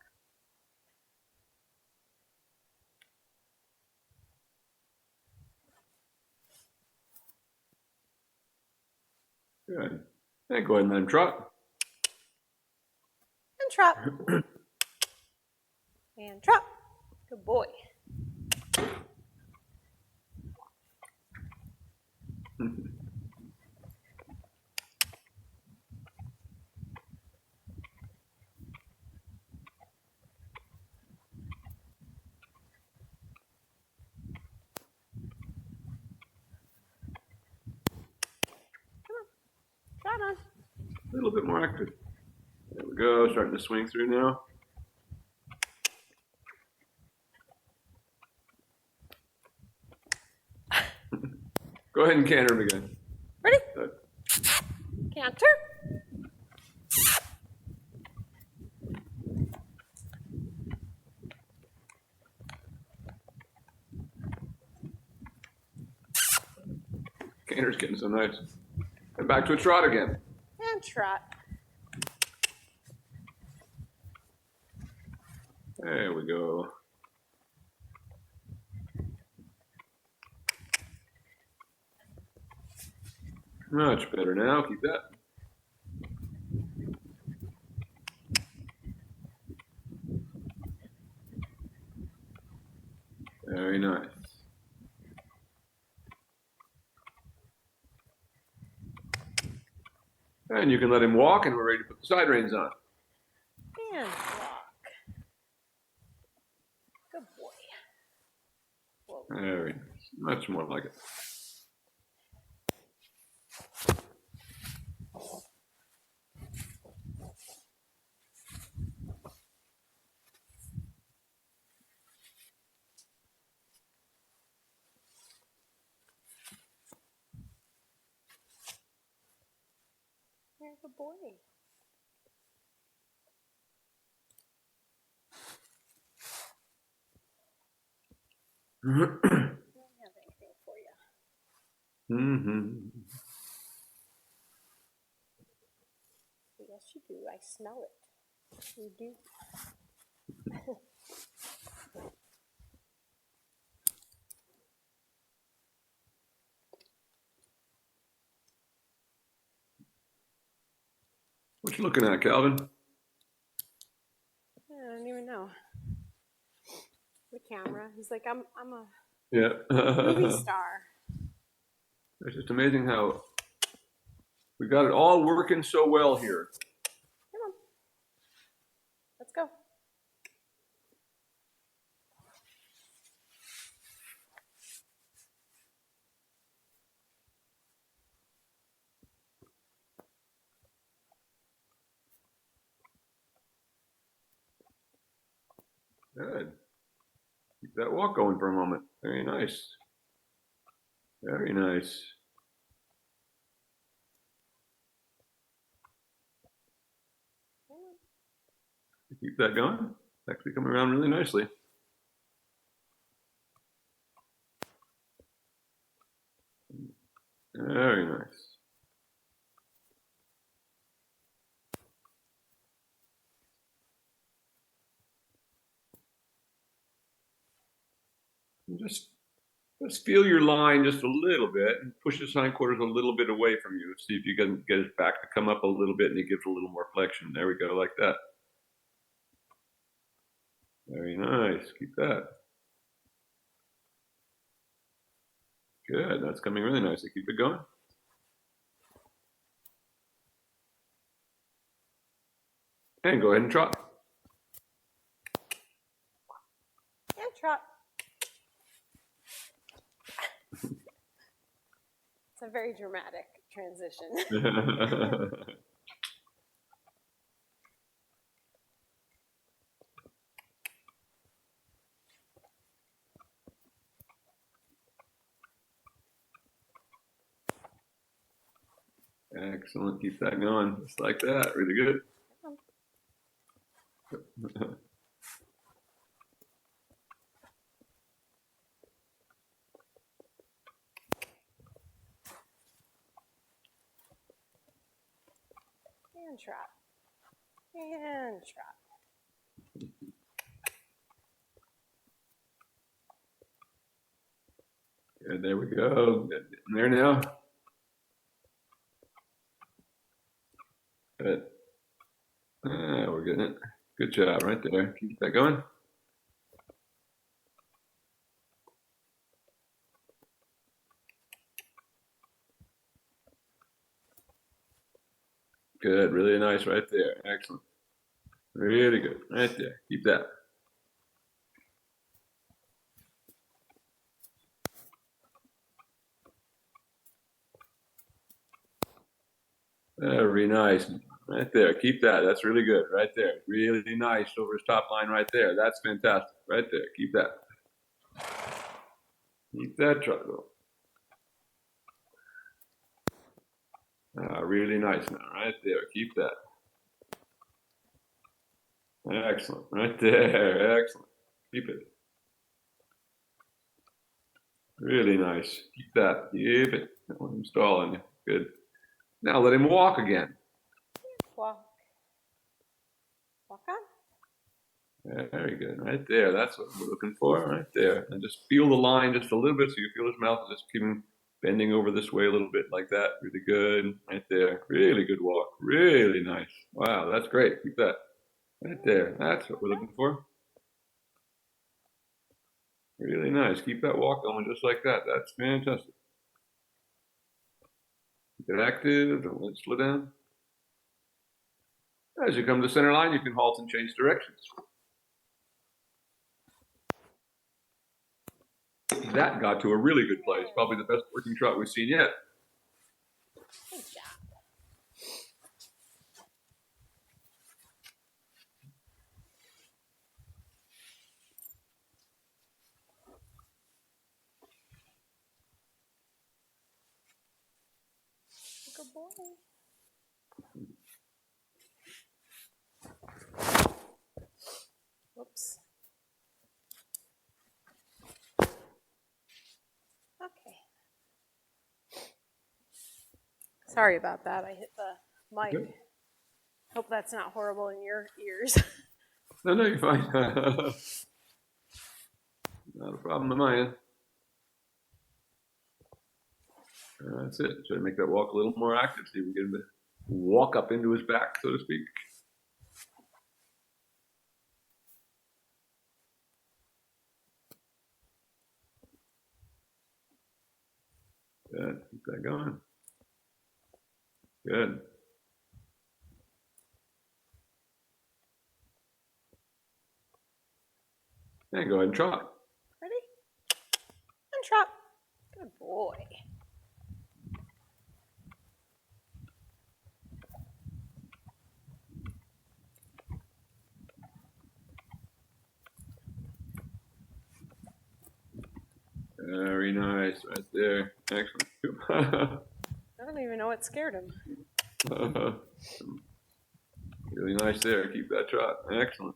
Good. And go ahead and let him trot. And trot. And trot. Good boy. Trot on. A little bit more active. There we go. Starting to swing through now. Go ahead and canter him again. Ready? Good. Canter. Canter's getting so nice. And back to a trot again. And trot. There we go. Much better now. Keep that. Very nice. And you can let him walk, and we're ready to put the side reins on. And walk. Good boy. Whoa. Very nice. Much more like it. Yeah, good boy. I don't have anything for you. Mm-hmm. Yes, you do. I smell it. You do. What you looking at, Calvin? I don't even know. The camera. He's like, I'm a Yeah. movie star. It's just amazing how we got it all working so well here. Come on. Let's go. Good. Keep that walk going for a moment. Very nice. Very nice. Keep that going. It's actually coming around really nicely. Very nice. And just feel your line just a little bit and push his hindquarters a little bit away from you. See if you can get his back to come up a little bit and he gives a little more flexion. There we go, like that. Very nice. Keep that. Good. That's coming really nicely. Keep it going. And go ahead and trot. And trot. It's a very dramatic transition. Excellent. Keep that going. Just like that. Really good. And trot. And trot. Good. There we go. Good. There now. Good. We're getting it. Good job right there. Keep that going. Good. Really nice right there. Excellent. Really good. Right there. Keep that. Very nice. Right there. Keep that. That's really good. Right there. Really nice over his top line right there. That's fantastic. Right there. Keep that. Keep that trot going. Really nice now. Right there. Keep that. Excellent. Right there. Excellent. Keep it. Really nice. Keep that. Keep it. Don't let him stall on you. Good. Now let him walk again. Walk. Walk on. Very good. Right there. That's what we're looking for. Right there. And just feel the line just a little bit so you feel his mouth. Just keep him bending over this way a little bit like that. Really good. Right there. Really good walk. Really nice. Wow, that's great. Keep that. Right there. That's what we're looking for. Really nice. Keep that walk going just like that. That's fantastic. Keep it active. Don't let it slow down. As you come to the center line, you can halt and change directions. That got to a really good place. Probably the best working trot we've seen yet. Good job. Good boy. Whoops. Okay. Sorry about that. I hit the mic. Good. Hope that's not horrible in your ears. No, you're fine. Not a problem on my end. That's it. Try to make that walk a little more active. See if we can get him to walk up into his back, so to speak. Good. Keep that going. Good. And go ahead and trot. Ready? And trot. Good boy. Very nice, right there. Excellent. I don't even know what scared him. Really nice there. Keep that trot. Excellent.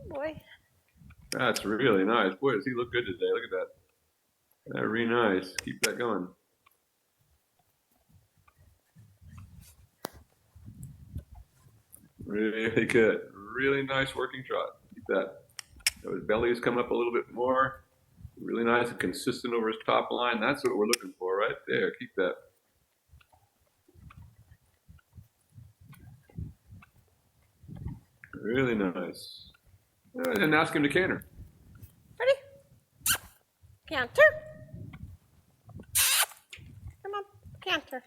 Boy. That's really nice. Boy, does he look good today. Look at that. Very nice. Keep that going. Really good. Really nice working trot. Keep that. So his belly is coming up a little bit more. Really nice and consistent over his top line. That's what we're looking for right there. Keep that. Really nice. And ask him to canter. Ready? Canter. Come on, canter.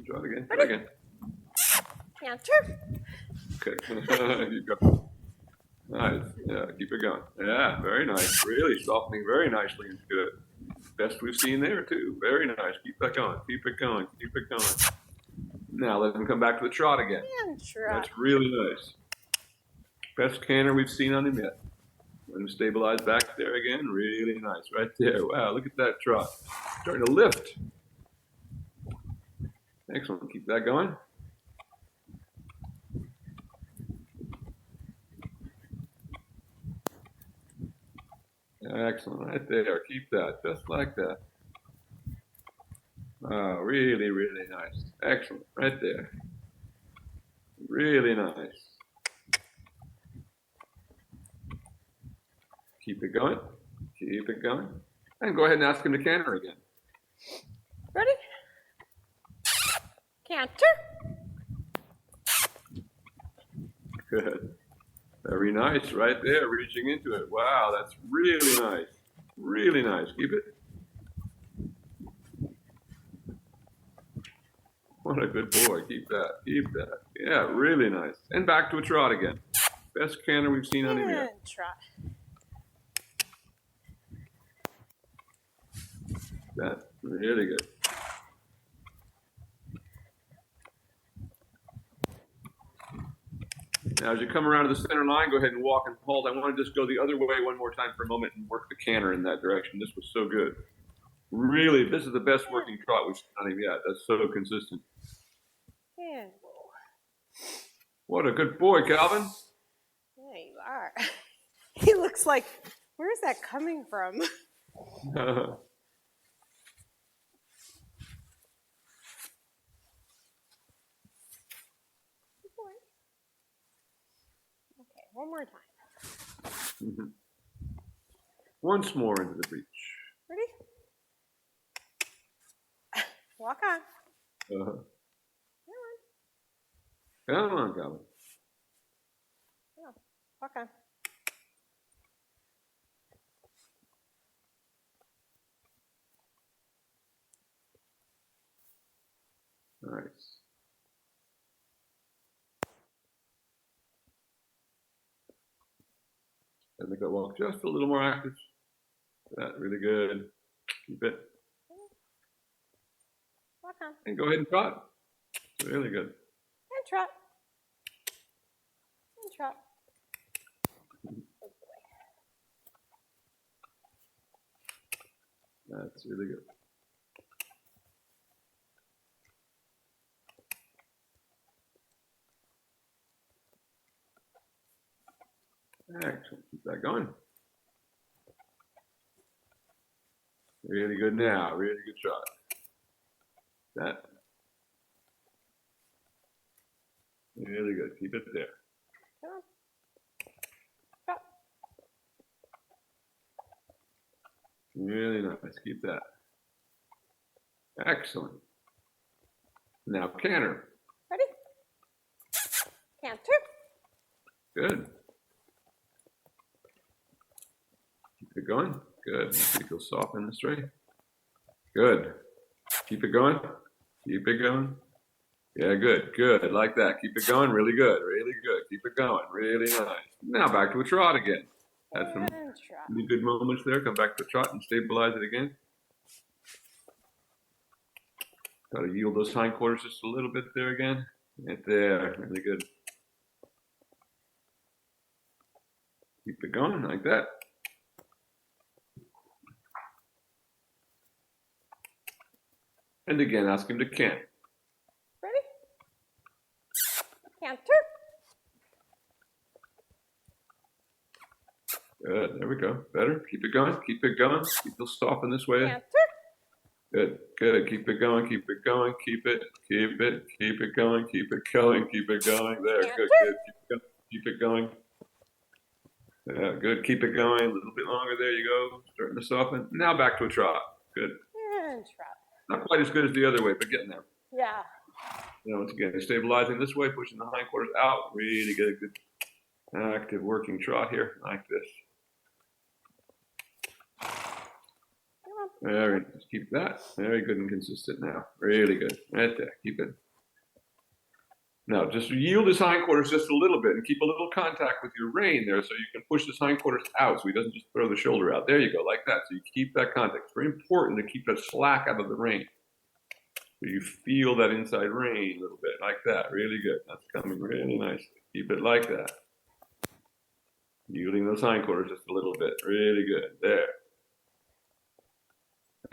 Try it again. Try Ready? again. Canter. Okay. You go. Nice. Yeah, keep it going. Yeah, very nice. Really softening very nicely. It's good. Best we've seen there, too. Very nice. Keep that going. Keep it going. Keep it going. Now let him come back to the trot again. Canter. That's really nice. Best canter we've seen on him yet. Let him stabilize back there again. Really nice. Right there. Wow, look at that trot. Starting to lift. Excellent. Keep that going. Excellent. Right there. Keep that. Just like that. Oh, really, really nice. Excellent. Right there. Really nice. Keep it going. Keep it going. And go ahead and ask him to canter again. Ready? Canter. Good. Very nice. Right there. Reaching into it. Wow, that's really nice. Really nice. Keep it. What a good boy. Keep that. Keep that. Yeah, really nice. And back to a trot again. Best canter we've seen on him yet. And trot. That's really good. Now, as you come around to the center line, go ahead and walk and hold. I want to just go the other way one more time for a moment and work the canter in that direction. This was so good. Really, this is the best working trot we've seen on him yet. That's so consistent. And What a good boy, Calvin. there you are. He looks like, where is that coming from? Okay, one more time. Once more into the breach. Ready? Walk on. Come on, Calvin. Yeah, walk on. Nice. And make that walk just a little more active. That really good. Keep it. Walk on. And go ahead and trot. Really good. And trot. And trot. Good boy. That's really good. Excellent. Keep that going. Really good now. Really good shot. That. Really good. Keep it there. Come on. Trot. Really nice. Keep that. Excellent. Now canter. Ready? Canter. Good. Keep it going. Good. Make it go soft in the straight. Good. Keep it going. Keep it going. Yeah, good. Good. Like that. Keep it going. Really good. Really good. Keep it going. Really nice. Now back to a trot again. Had some And trot. really good moments there. Come back to the trot and stabilize it again. Got to yield those hindquarters just a little bit there again. Right there. Really good. Keep it going like that. And again, ask him to cant. Ready? Canter. Good. There we go. Better. Keep it going. Keep it going. Keep it soften this way. Canter. Good. Good. Keep it going. Keep it going. Keep it. Keep it. Keep it going. Keep it going. Keep it going. There. Good. Good. Keep it going. Yeah, good. Keep it going. A little bit longer. There you go. Starting to soften. Now back to a trot. Good. And trot. Not quite as good as the other way, but getting there. Yeah. Now, once again, stabilizing this way, pushing the hindquarters out. Really get a good active working trot here, like this. Very nice. Keep that. Very good and consistent now. Really good. Right there. Keep it. Now, just yield his hindquarters just a little bit and keep a little contact with your rein there so you can push his hindquarters out so he doesn't just throw the shoulder out. There you go, like that. So you keep that contact. It's very important to keep that slack out of the rein. So you feel that inside rein a little bit, like that. Really good. That's coming really nicely. Keep it like that. Yielding those hindquarters just a little bit. Really good. There.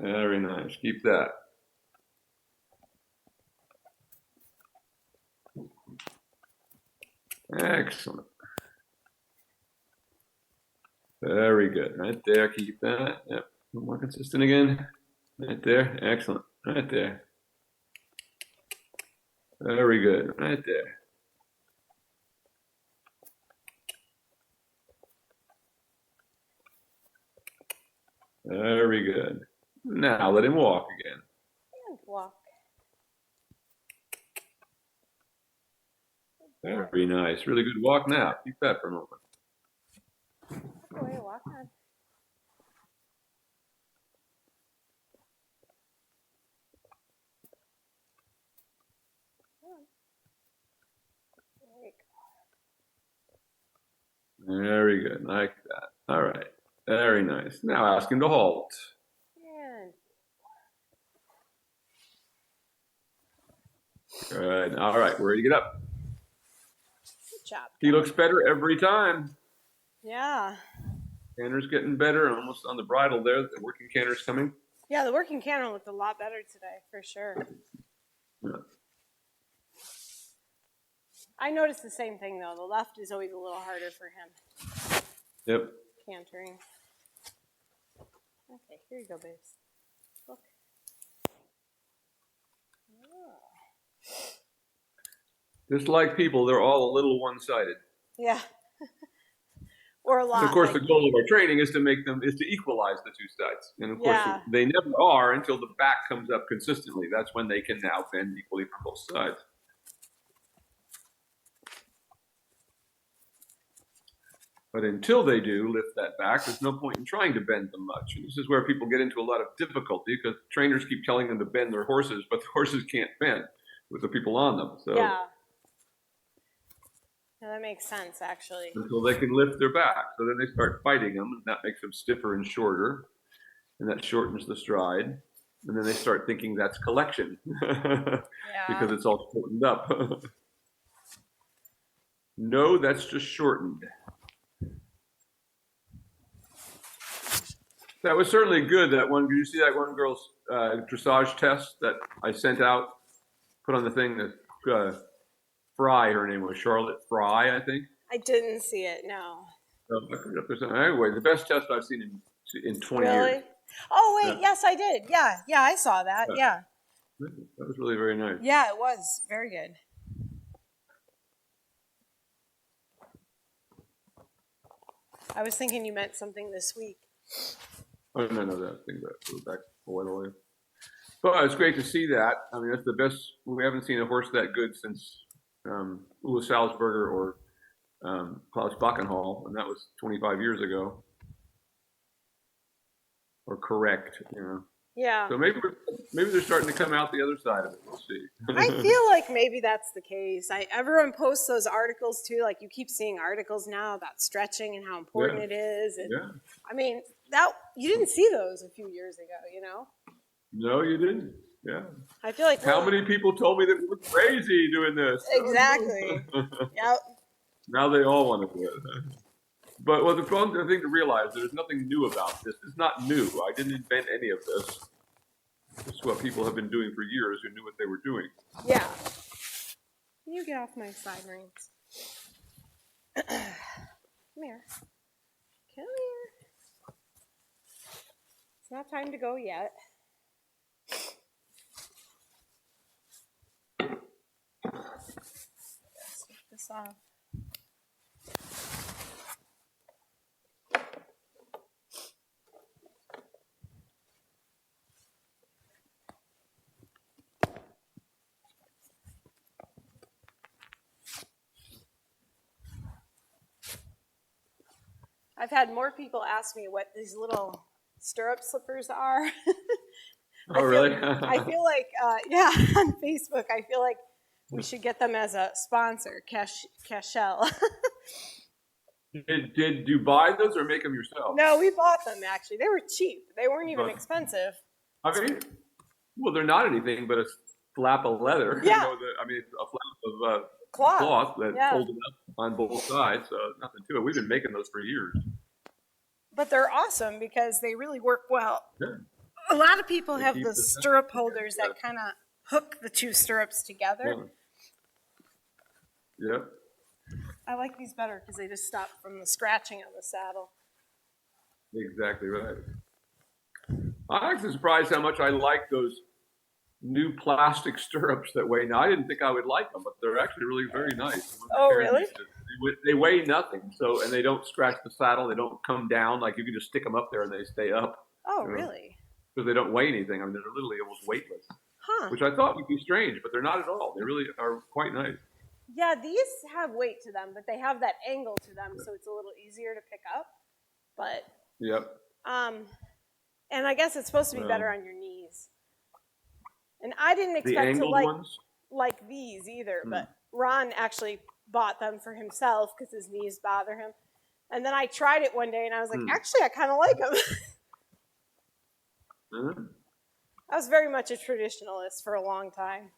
Very nice. Keep that. Excellent. Very good. Right there. Keep that. Yep. More consistent again. Right there. Excellent. Right there. Very good. Right there. Very good. Now let him walk again. And walk. Very nice. Really good walk now. Keep that for a moment. Go away, walk on. Very good. Like that. All right. Very nice. Now ask him to halt. And Good. All right. We're ready to get up. good job. He looks better every time. Yeah. Canter's getting better. Almost on the bridle there. The working canter's coming. Yeah, the working canter looked a lot better today, for sure. Yeah. I noticed the same thing, though. The left is always a little harder for him. Yep. Cantering. Okay, here you go, babes. Look. Oh. Just like people, they're all a little one-sided. Yeah. Or a lot. And of course, like, the goal of our training is to equalize the two sides. And of course, Yeah. they never are until the back comes up consistently. That's when they can now bend equally from both sides. But until they do lift that back, there's no point in trying to bend them much. And this is where people get into a lot of difficulty because trainers keep telling them to bend their horses, but the horses can't bend with the people on them. So Yeah. Yeah, that makes sense, actually. until they can lift their back. So then they start fighting them, and that makes them stiffer and shorter, and that shortens the stride. And then they start thinking that's collection because it's all shortened up. No, that's just shortened. That was certainly good. That one, did you see that one girl's dressage test that I sent out, put on the thing that Fry, her name was Charlotte Fry, I think. I didn't see it, no. Anyway, the best test I've seen in 20 Really? years. Oh, wait, Yeah. yes, I did. Yeah, I saw that, yeah. That was really very nice. Yeah, it was. Very good. I was thinking you meant something this week. Oh, no, that thing back away. But it's great to see that. I mean, that's the best. We haven't seen a horse that good since Ulla Salzberger or Klaus Backenhall, and that was 25 years ago. Or correct, you know. Yeah. So maybe they're starting to come out the other side of it. We'll see. I feel like maybe that's the case. Everyone posts those articles too. Like you keep seeing articles now about stretching and how important it is. And, Yeah. I mean, that you didn't see those a few years ago, you know? No, you didn't. Yeah. I feel like How many people told me that we're crazy doing this? Exactly. Yep. Now they all want to do it. But the thing to realize, there's nothing new about this. It's not new. I didn't invent any of this. This is what people have been doing for years who knew what they were doing. Yeah. Can you get off my side reins? Come here. Come here. It's not time to go yet. Let's get this off. I've had more people ask me what these little stirrup slippers are. Oh, really? I feel like, yeah, on Facebook, I feel like we should get them as a sponsor, Cashel. Did you buy those or make them yourself? No, we bought them, actually. They were cheap. They weren't even expensive. I mean, well, they're not anything but a flap of leather. Yeah. A flap of Cloth that yeah. folded up on both sides, so nothing to it. We've been making those for years. But they're awesome because they really work well. Yeah. A lot of people have the stirrup holders that kind of hook the two stirrups together. Yeah. I like these better because they just stop from the scratching on the saddle. Exactly right. I'm actually surprised how much I like those new plastic stirrups that weigh. Now, I didn't think I would like them, but they're actually really very nice. Oh, really? They weigh nothing, and they don't scratch the saddle. They don't come down. Like, you can just stick them up there and they stay up. Oh, really? Because they don't weigh anything. I mean, they're literally almost weightless. Huh. Which I thought would be strange, but they're not at all. They really are quite nice. Yeah, these have weight to them, but they have that angle to them, so it's a little easier to pick up. But Yep. And I guess it's supposed to be better on your knees. And I didn't expect to like these either, but Ron actually bought them for himself because his knees bother him. And then I tried it one day, and I was like, actually, I kind of like them. I was very much a traditionalist for a long time.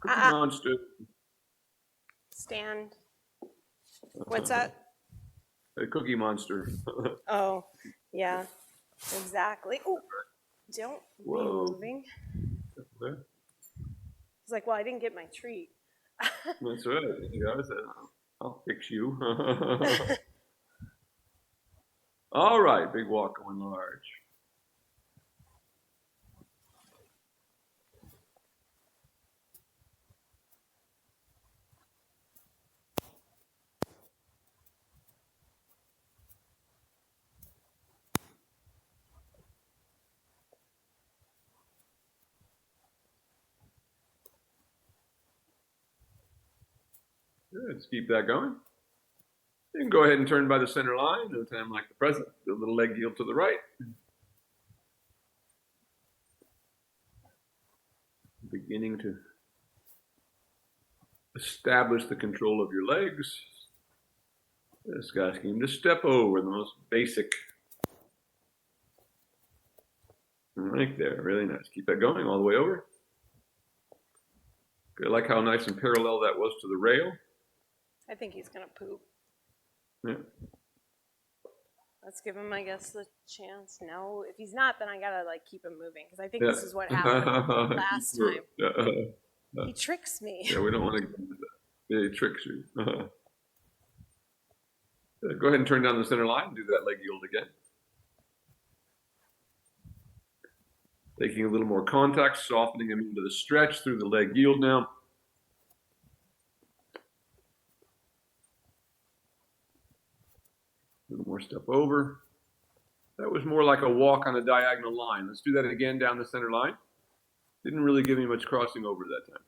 Cookie Monster. Stand. What's that? A Cookie Monster. Oh, yeah, exactly. Oh, don't be moving. He's like, well, I didn't get my treat. That's right. Yeah, I said, I'll fix you. All right, big walk going large. Good, let's keep that going. You can go ahead and turn by the center line, no time like the present. Do a little leg yield to the right. Beginning to establish the control of your legs. This guy's going to step over the most basic. Right there, really nice. Keep that going all the way over. I like how nice and parallel that was to the rail. I think he's going to poop. Yeah. Let's give him, I guess, the chance. No, if he's not, then I got to, like, keep him moving. Because I think this is what happened last time. He tricks me. Yeah, we don't want to get into that. Yeah, he tricks you. Go ahead and turn down the center line and do that leg yield again. Taking a little more contact, softening him into the stretch through the leg yield now. A little more step over. That was more like a walk on a diagonal line. Let's do that again down the center line. Didn't really give me much crossing over that time.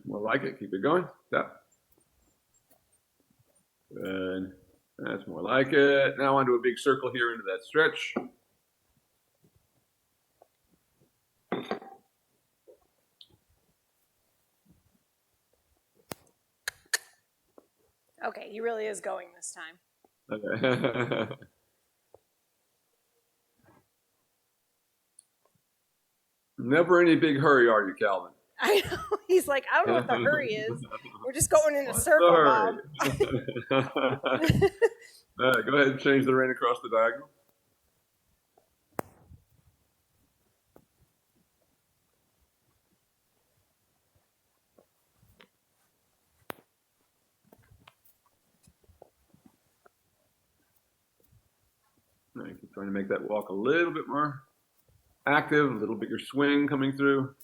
More like it. Keep it going. Tap. Good. That's more like it. Now onto a big circle here into that stretch. Okay, he really is going this time. Okay. Never any big hurry, are you, Calvin? I know. He's like, I don't know what the hurry is. We're just going in a circle, Bob. Go ahead and change the rein across the diagonal. Now you keep trying to make that walk a little bit more active, a little bigger swing coming through.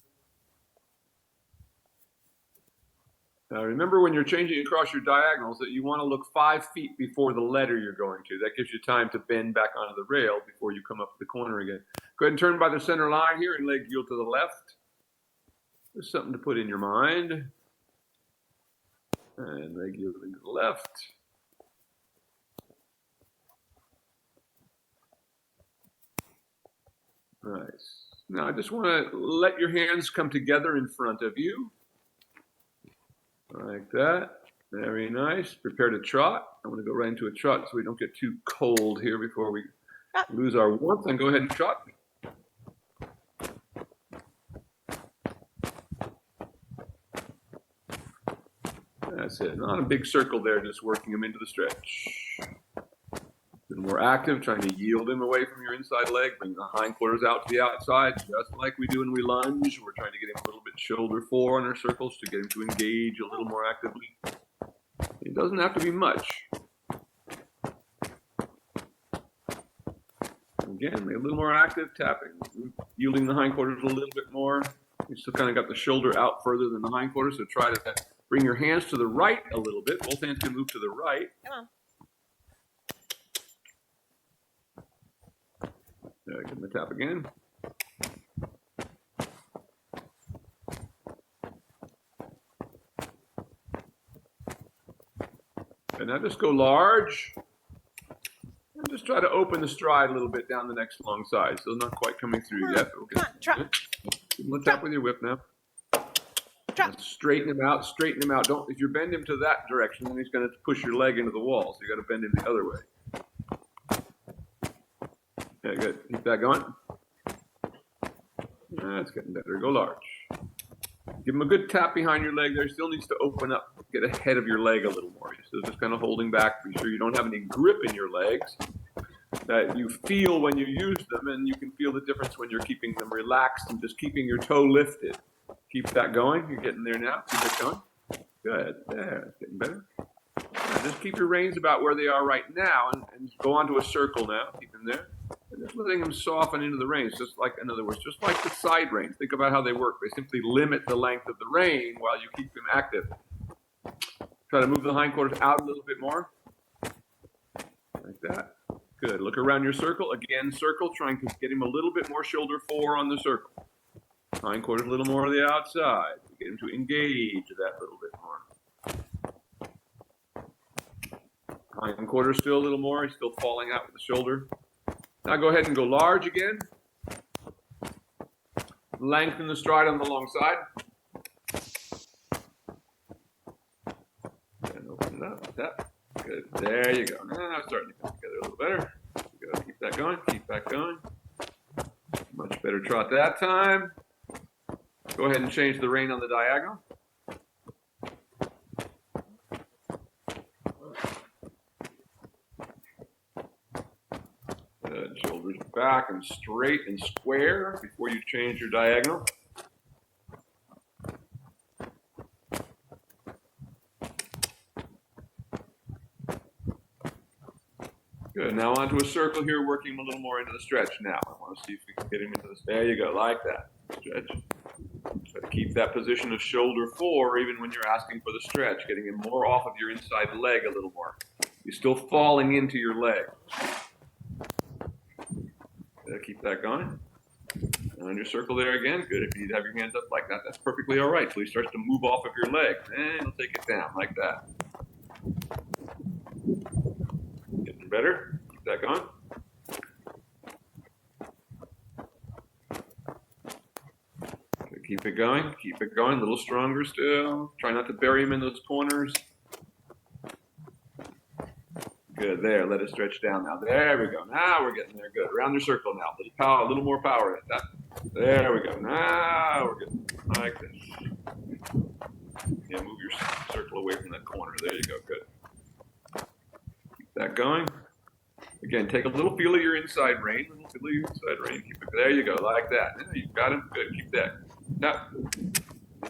Now remember when you're changing across your diagonals that you want to look 5 feet before the letter you're going to. That gives you time to bend back onto the rail before you come up to the corner again. Go ahead and turn by the center line here and leg yield to the left. There's something to put in your mind. And leg yielding to the left. Nice. Now I just want to let your hands come together in front of you. Like that. Very nice. Prepare to trot. I'm going to go right into a trot so we don't get too cold here before we lose our warmth. And go ahead and trot. That's it. Not a big circle there, just working them into the stretch. A little more active, trying to yield him away from your inside leg. Bring the hindquarters out to the outside, just like we do when we lunge. We're trying to get him a little bit shoulder fore on our circles to get him to engage a little more actively. It doesn't have to be much. Again, a little more active, tapping, yielding the hindquarters a little bit more. You still kind of got the shoulder out further than the hindquarters, so try to bring your hands to the right a little bit. Both hands can move to the right. Come on. Give him a tap again. And now just go large. And just try to open the stride a little bit down the next long side. Still not quite coming through yet. Come on, trot. Give him a tap with your whip now. Trot. Straighten him out, straighten him out. Don't, if you bend him to that direction, then he's going to push your leg into the wall. So you got to bend him the other way. Okay, good. Keep that going. That's getting better. Go large. Give him a good tap behind your leg there. Still needs to open up, get ahead of your leg a little more. You're still just kind of holding back. Be sure you don't have any grip in your legs that you feel when you use them, and you can feel the difference when you're keeping them relaxed and just keeping your toe lifted. Keep that going. You're getting there now. Keep it going. Good. There. It's getting better. Now just keep your reins about where they are right now and go onto a circle now. Keep them there. And just letting them soften into the reins, just like, in other words, just like the side reins. Think about how they work. They simply limit the length of the rein while you keep them active. Try to move the hindquarters out a little bit more. Like that. Good. Look around your circle. Again, circle, trying to get him a little bit more shoulder fore on the circle. Hindquarters a little more to the outside. Get him to engage that little bit more. Hindquarters still a little more. He's still falling out with the shoulder. Now go ahead and go large again. Lengthen the stride on the long side. And open it up. Tap. Good. There you go. Now it's starting to come together a little better. Go. Keep that going. Keep that going. Much better trot that time. Go ahead and change the rein on the diagonal. Good. Shoulders back and straight and square before you change your diagonal. Good. Now onto a circle here, working him a little more into the stretch now. I want to see if we can get him into this. There you go. Like that. Stretch. Try to keep that position of shoulder fore even when you're asking for the stretch, getting him more off of your inside leg a little more. You're still falling into your leg. Keep that going. Around your circle there again. Good. If you have your hands up like that, that's perfectly all right. So he starts to move off of your leg. And he'll take it down like that. Getting better. Keep that going. Keep it going. Keep it going. A little stronger still. Try not to bury him in those corners. Good. There. Let it stretch down now. There we go. Now we're getting there. Good. Around your circle now. A little power. A little more power. There we go. Now we're getting like this. Yeah. Move your circle away from that corner. There you go. Good. Keep that going. Again, take a little feel of your inside rein. A little feel of your inside rein. Keep it. There you go. Like that. Yeah, you've got him. Good. Keep that. Now,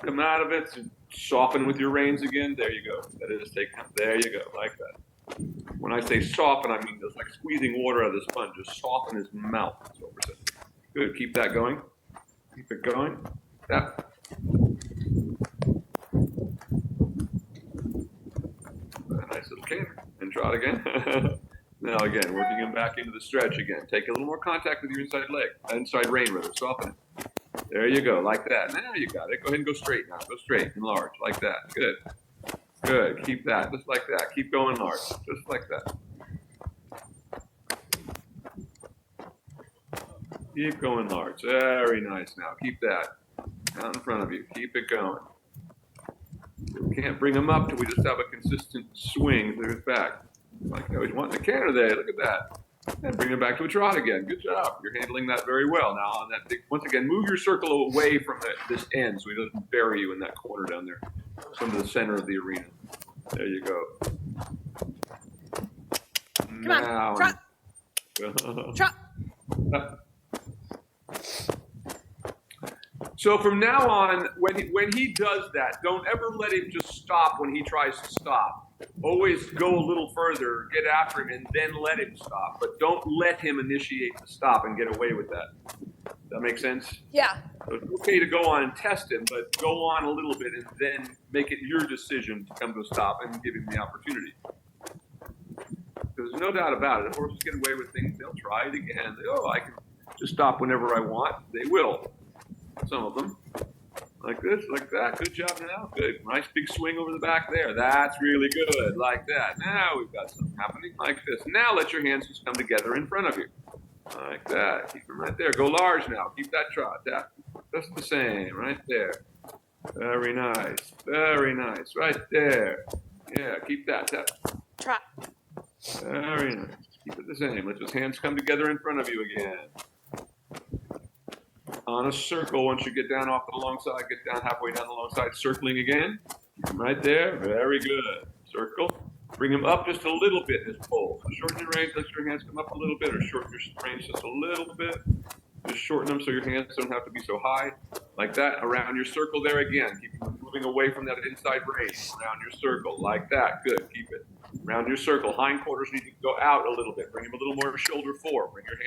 come out of it, soften with your reins again. There you go. That is, there you go, like that. When I say soften, I mean just like squeezing water out of the sponge. Just soften his mouth. That's what we're saying. Good. Keep that going. Keep it going. Yeah. Nice little canter. And trot again. Now again, working him back into the stretch again. Take a little more contact with your inside leg, inside rein rather. Soften it. There you go, like that. Now you got it. Go ahead and go straight now. Go straight and large, like that. Good. Good. Keep that, just like that. Keep going large, just like that. Keep going large. Very nice now. Keep that out in front of you. Keep it going. We can't bring him up till we just have a consistent swing through his back. Like I always want the canter there. Look at that. And bring it back to a trot again. Good job. You're handling that very well. Now, on that, once again, move your circle away from this end so he doesn't bury you in that corner down there. Some to the center of the arena. There you go. Come on, trot. Trot. So from now on, when he does that, don't ever let him just stop when he tries to stop. Always go a little further, get after him, and then let him stop. But don't let him initiate the stop and get away with that. Does that make sense? Yeah. So it's okay to go on and test him, but go on a little bit and then make it your decision to come to a stop and give him the opportunity. There's no doubt about it. If horses get away with things, they'll try it again. I can just stop whenever I want. They will. Some of them. Like this, like that. Good job now. Good. Nice big swing over the back there. That's really good. Like that. Now we've got something happening like this. Now let your hands just come together in front of you. Like that. Keep them right there. Go large now. Keep that trot. That. Just the same. Right there. Very nice. Very nice. Right there. Yeah, keep that. Trot. Very nice. Keep it the same. Let those hands come together in front of you again. On a circle, once you get down off the long side, get down halfway down the long side, circling again. Right there. Very good. Circle. Bring them up just a little bit in this pole. So shorten your range, let your hands come up a little bit, or shorten your range just a little bit. Just shorten them so your hands don't have to be so high. Like that. Around your circle there again. Keep moving away from that inside range. Around your circle. Like that. Good. Keep it. Around your circle. Hindquarters need to go out a little bit. Bring them a little more shoulder forward. Bring your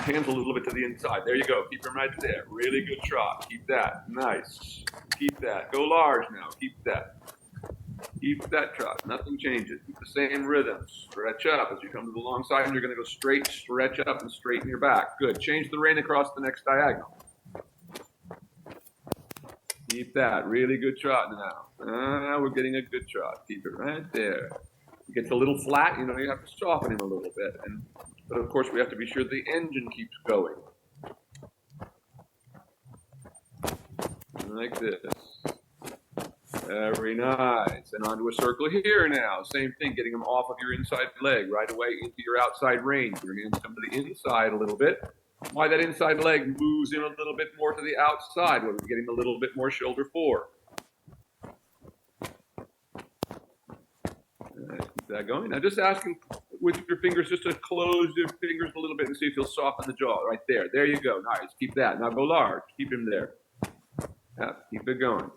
hands a little bit to the inside. There you go. Keep them right there. Really good trot. Keep that. Nice. Keep that. Go large now. Keep that. Keep that trot. Nothing changes. Keep the same rhythm. Stretch up as you come to the long side, and you're going to go straight, stretch up, and straighten your back. Good. Change the rein across the next diagonal. Keep that. Really good trot now. We're getting a good trot. Keep it right there. It gets a little flat, you have to soften him a little bit. But of course, we have to be sure the engine keeps going. Like this. Very nice. And onto a circle here now. Same thing, getting them off of your inside leg right away into your outside range. Your hands come to the inside a little bit. Why that inside leg moves in a little bit more to the outside when we're getting a little bit more shoulder forward. Keep that going. Now just ask him with your fingers just to close your fingers a little bit and see if you'll soften the jaw right there. There you go. Nice. Keep that. Now go large. Keep him there. Yeah, keep it going.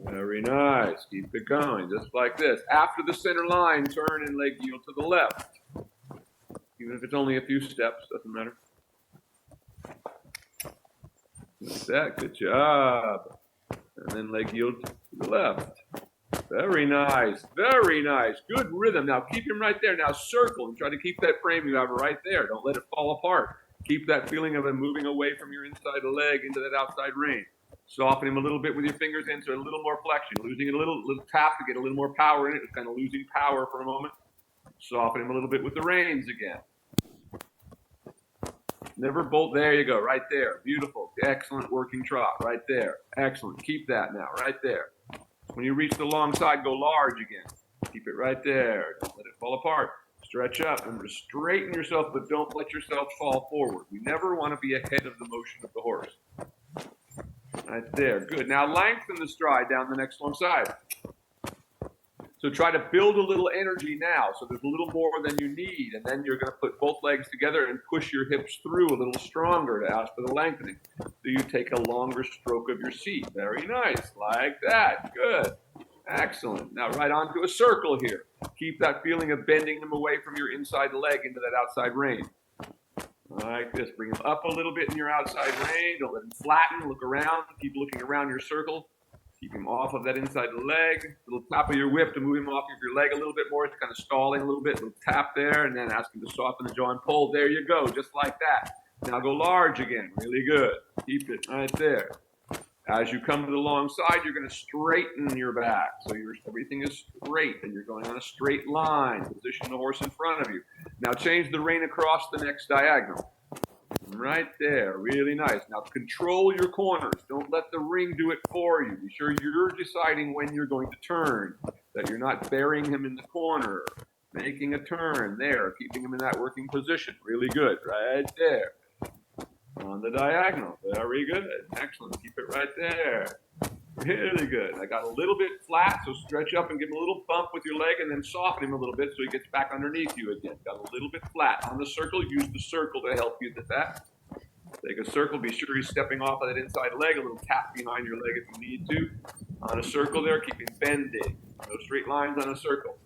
Very nice. Keep it going. Just like this. After the center line, turn and leg yield to the left. Even if it's only a few steps, doesn't matter. Like that. Good job. And then leg yield to the left. Very nice. Very nice. Good rhythm. Now keep him right there. Now circle and try to keep that frame you have right there. Don't let it fall apart. Keep that feeling of him moving away from your inside leg into that outside range. Soften him a little bit with your fingers in, so a little more flexion. Losing it a little tap to get a little more power in it. It's kind of losing power for a moment. Soften him a little bit with the reins again. Never bolt. There you go, right there. Beautiful. Excellent working trot, right there. Excellent. Keep that now, right there. When you reach the long side, go large again. Keep it right there. Don't let it fall apart. Stretch up and straighten yourself, but don't let yourself fall forward. We never want to be ahead of the motion of the horse. Right there. Good. Now lengthen the stride down the next long side. So try to build a little energy now, so there's a little more than you need, and then you're going to put both legs together and push your hips through a little stronger to ask for the lengthening. So you take a longer stroke of your seat. Very nice, like that. Good. Excellent. Now right onto a circle here. Keep that feeling of bending them away from your inside leg into that outside range. Like this. Bring them up a little bit in your outside range. Don't let them flatten. Look around. Keep looking around your circle. Keep him off of that inside leg. Little tap of your whip to move him off of your leg a little bit more. It's kind of stalling a little bit. Little tap there, and then ask him to soften the jaw and pull. There you go, just like that. Now go large again. Really good. Keep it right there. As you come to the long side, you're going to straighten your back. So everything is straight, and you're going on a straight line. Position the horse in front of you. Now change the rein across the next diagonal. Right there, really nice. Now control your corners. Don't let the ring do it for you. Be sure you're deciding when you're going to turn, that you're not burying him in the corner. Making a turn there, keeping him in that working position. Really good, right there. On the diagonal, very good. Excellent, keep it right there. Really good. I got a little bit flat, so stretch up and give him a little bump with your leg and then soften him a little bit so he gets back underneath you again. Got a little bit flat. On the circle, use the circle to help you with that. Take a circle, be sure you're stepping off of that inside leg, a little tap behind your leg if you need to. On a circle there, keep him bending. No straight lines on a circle.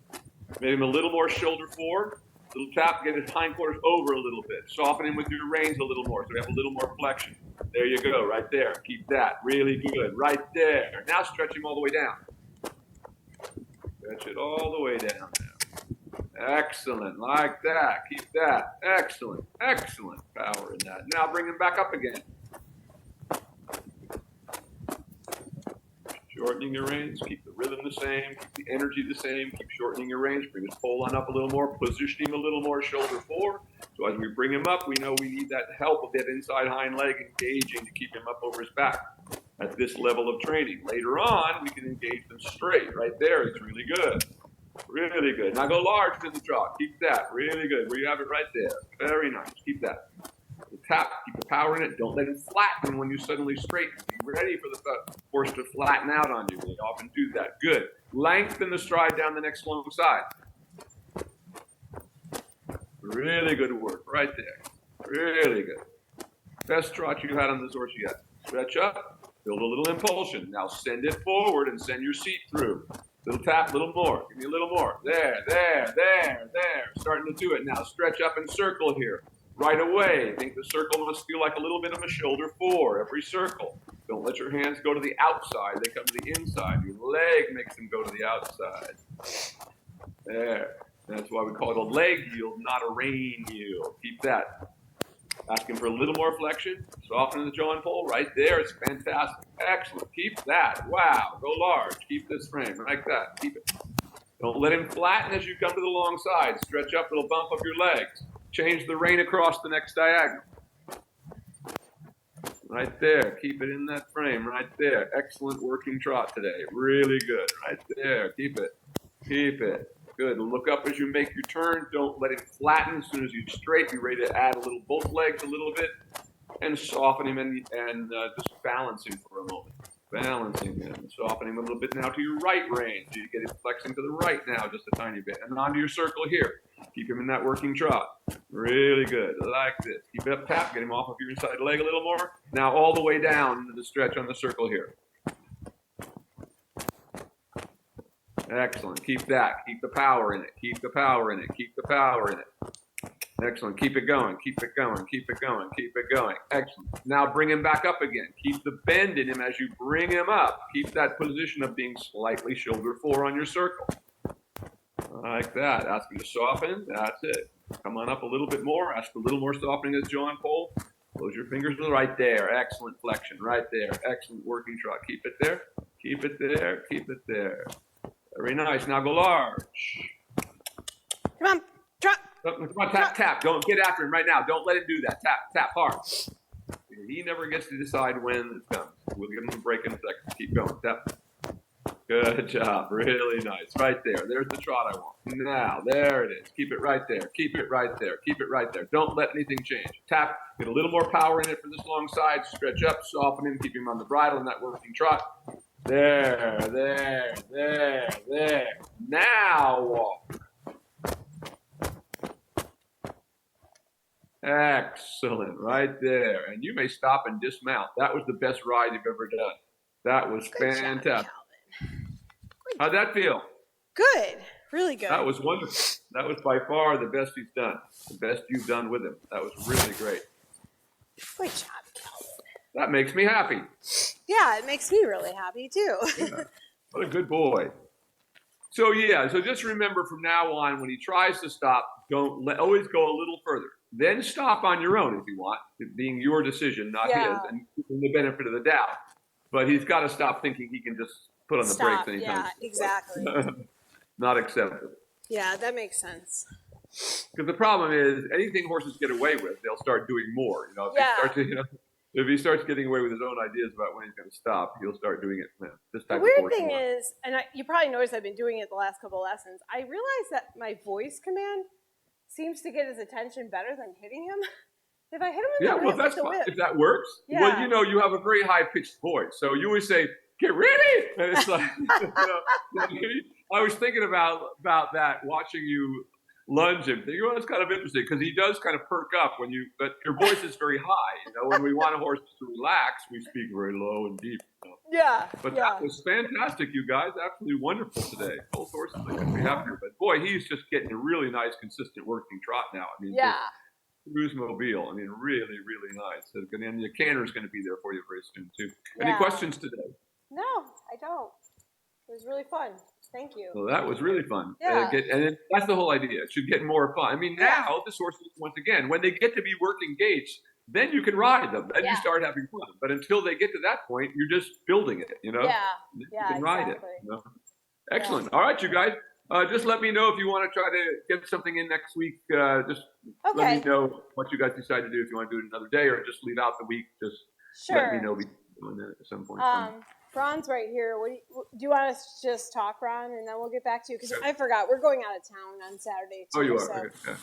Make him a little more shoulder forward. Little tap, get his hindquarters over a little bit. Soften him with your reins a little more so we have a little more flexion. There you go, right there. Keep that. Really good. Right there. Now stretch him all the way down. Stretch it all the way down now. Excellent. Like that. Keep that. Excellent. Excellent power in that. Now bring him back up again. Shortening your reins, keep the rhythm the same, keep the energy the same, keep shortening your reins, bring his pole on up a little more, position him a little more shoulder forward. So as we bring him up, we know we need that help of that inside hind leg engaging to keep him up over his back at this level of training. Later on, we can engage them straight. Right there, it's really good. Really good. Now go large to the trot. Keep that. Really good. Where you have it right there. Very nice. Keep that. Tap, keep the power in it. Don't let it flatten when you suddenly straighten. Be ready for the horse to flatten out on you. They often do that. Good. Lengthen the stride down the next long side. Really good work right there. Really good. Best trot you had on this horse yet. Stretch up, build a little impulsion. Now send it forward and send your seat through. Little tap, little more. Give me a little more. There. Starting to do it now. Stretch up and circle here. Right away, I think the circle must feel like a little bit of a shoulder four every circle. Don't let your hands go to the outside. They come to the inside. Your leg makes them go to the outside. There. That's why we call it a leg yield, not a rein yield. Keep that. Asking for a little more flexion. Soften the jaw and pull. Right there. It's fantastic. Excellent. Keep that. Wow. Go large. Keep this frame like that. Keep it. Don't let him flatten as you come to the long side. Stretch up. It'll bump up your legs. Change the rein across the next diagonal. Right there. Keep it in that frame. Right there. Excellent working trot today. Really good. Right there. Keep it. Keep it. Good. Look up as you make your turn. Don't let it flatten. As soon as you straight, be ready to add a little, both legs a little bit, and soften him and just balancing for a moment. Balancing him. Soften him a little bit now to your right rein. So you get him flexing to the right now just a tiny bit. And onto your circle here. Keep him in that working trot. Really good. Like this. Keep it up, tap. Get him off of your inside leg a little more. Now all the way down into the stretch on the circle here. Excellent. Keep that. Keep the power in it. Keep the power in it. Keep the power in it. Excellent. Keep it going. Keep it going. Keep it going. Keep it going. Excellent. Now bring him back up again. Keep the bend in him as you bring him up. Keep that position of being slightly shoulder forward on your circle. Like that. Ask him to soften. That's it. Come on up a little bit more. Ask a little more softening as John Pole. Close your fingers right there. Excellent flexion. Right there. Excellent working trot. Keep it there. Keep it there. Keep it there. Very nice. Now go large. Come on, trot. Come on, tap, tap. Don't get after him right now. Don't let him do that. Tap, tap hard. He never gets to decide when it comes. We'll give him a break in a second. Keep going. Tap. Good job. Really nice. Right there. There's the trot I want. Now, there it is. Keep it right there. Keep it right there. Keep it right there. Don't let anything change. Tap. Get a little more power in it for this long side. Stretch up. Soften him. Keep him on the bridle in that working trot. There, there, there, there. Now walk. Excellent, right there. And you may stop and dismount. That was the best ride you've ever done. That was fantastic. How'd that feel? Good, really good. That was wonderful. That was by far the best he's done. The best you've done with him. That was really great. Good job, Calvin. That makes me happy. Yeah, it makes me really happy too. Yeah. What a good boy. So yeah, so just remember from now on, when he tries to stop, always go a little further. Then stop on your own if you want, it being your decision, not his, and giving the benefit of the doubt. But he's got to stop thinking he can just put on the brakes anytime. Yeah, exactly. Not acceptable. Yeah, that makes sense. Because the problem is, anything horses get away with, they'll start doing more. If he starts getting away with his own ideas about when he's going to stop, he'll start doing it. This type The of weird horse thing more. is, and you probably noticed I've been doing it the last couple of lessons, I realized that my voice command seems to get his attention better than hitting him. If I hit him in the whip, that's with the fine. whip. If that works, well, you have a very high-pitched voice. So you always say, get ready! And it's like, I was thinking about that, watching you lunge him. Thinking, well, that's kind of interesting, because he does kind of perk up but your voice is very high. When we want a horse to relax, we speak very low and deep. Yeah. But that was fantastic, you guys. Absolutely wonderful today. Both horses, I couldn't be happier. But boy, he's just getting a really nice, consistent working trot now. I mean, Cruise Mobile. I mean, really, really nice. And the canter's going to be there for you very soon, too. Any questions today? No, I don't. It was really fun. Thank you. Well, that was really fun. Yeah. That's the whole idea. It should get more fun. I mean, now this horse, once again, when they get to be working gaits, then you can ride them. Then you start having fun. But until they get to that point, you're just building it, Yeah. You can ride it. Excellent. All right, you guys. Just let me know if you want to try to get something in next week. Just let me know what you guys decide to do. If you want to do it another day or just leave out the week, just let me know doing that at some point. Ron's right here. Do you want us to just talk, Ron, and then we'll get back to you? Because I forgot, we're going out of town on Saturday too. Oh, you are? So, Okay.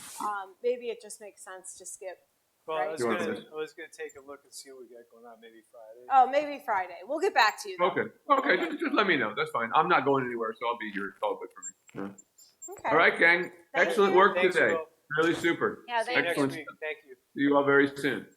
maybe it just makes sense to skip. Well, right? I was gonna take a look and see what we got going on. Maybe Friday. Oh, maybe Friday. We'll get back to you. Though. Okay. Just let me know. That's fine. I'm not going anywhere, so I'll be here. It's all good for me. Okay. All right, gang. Excellent work today. Really super. Yeah, thank you. Next week. Thank you. See you all very soon.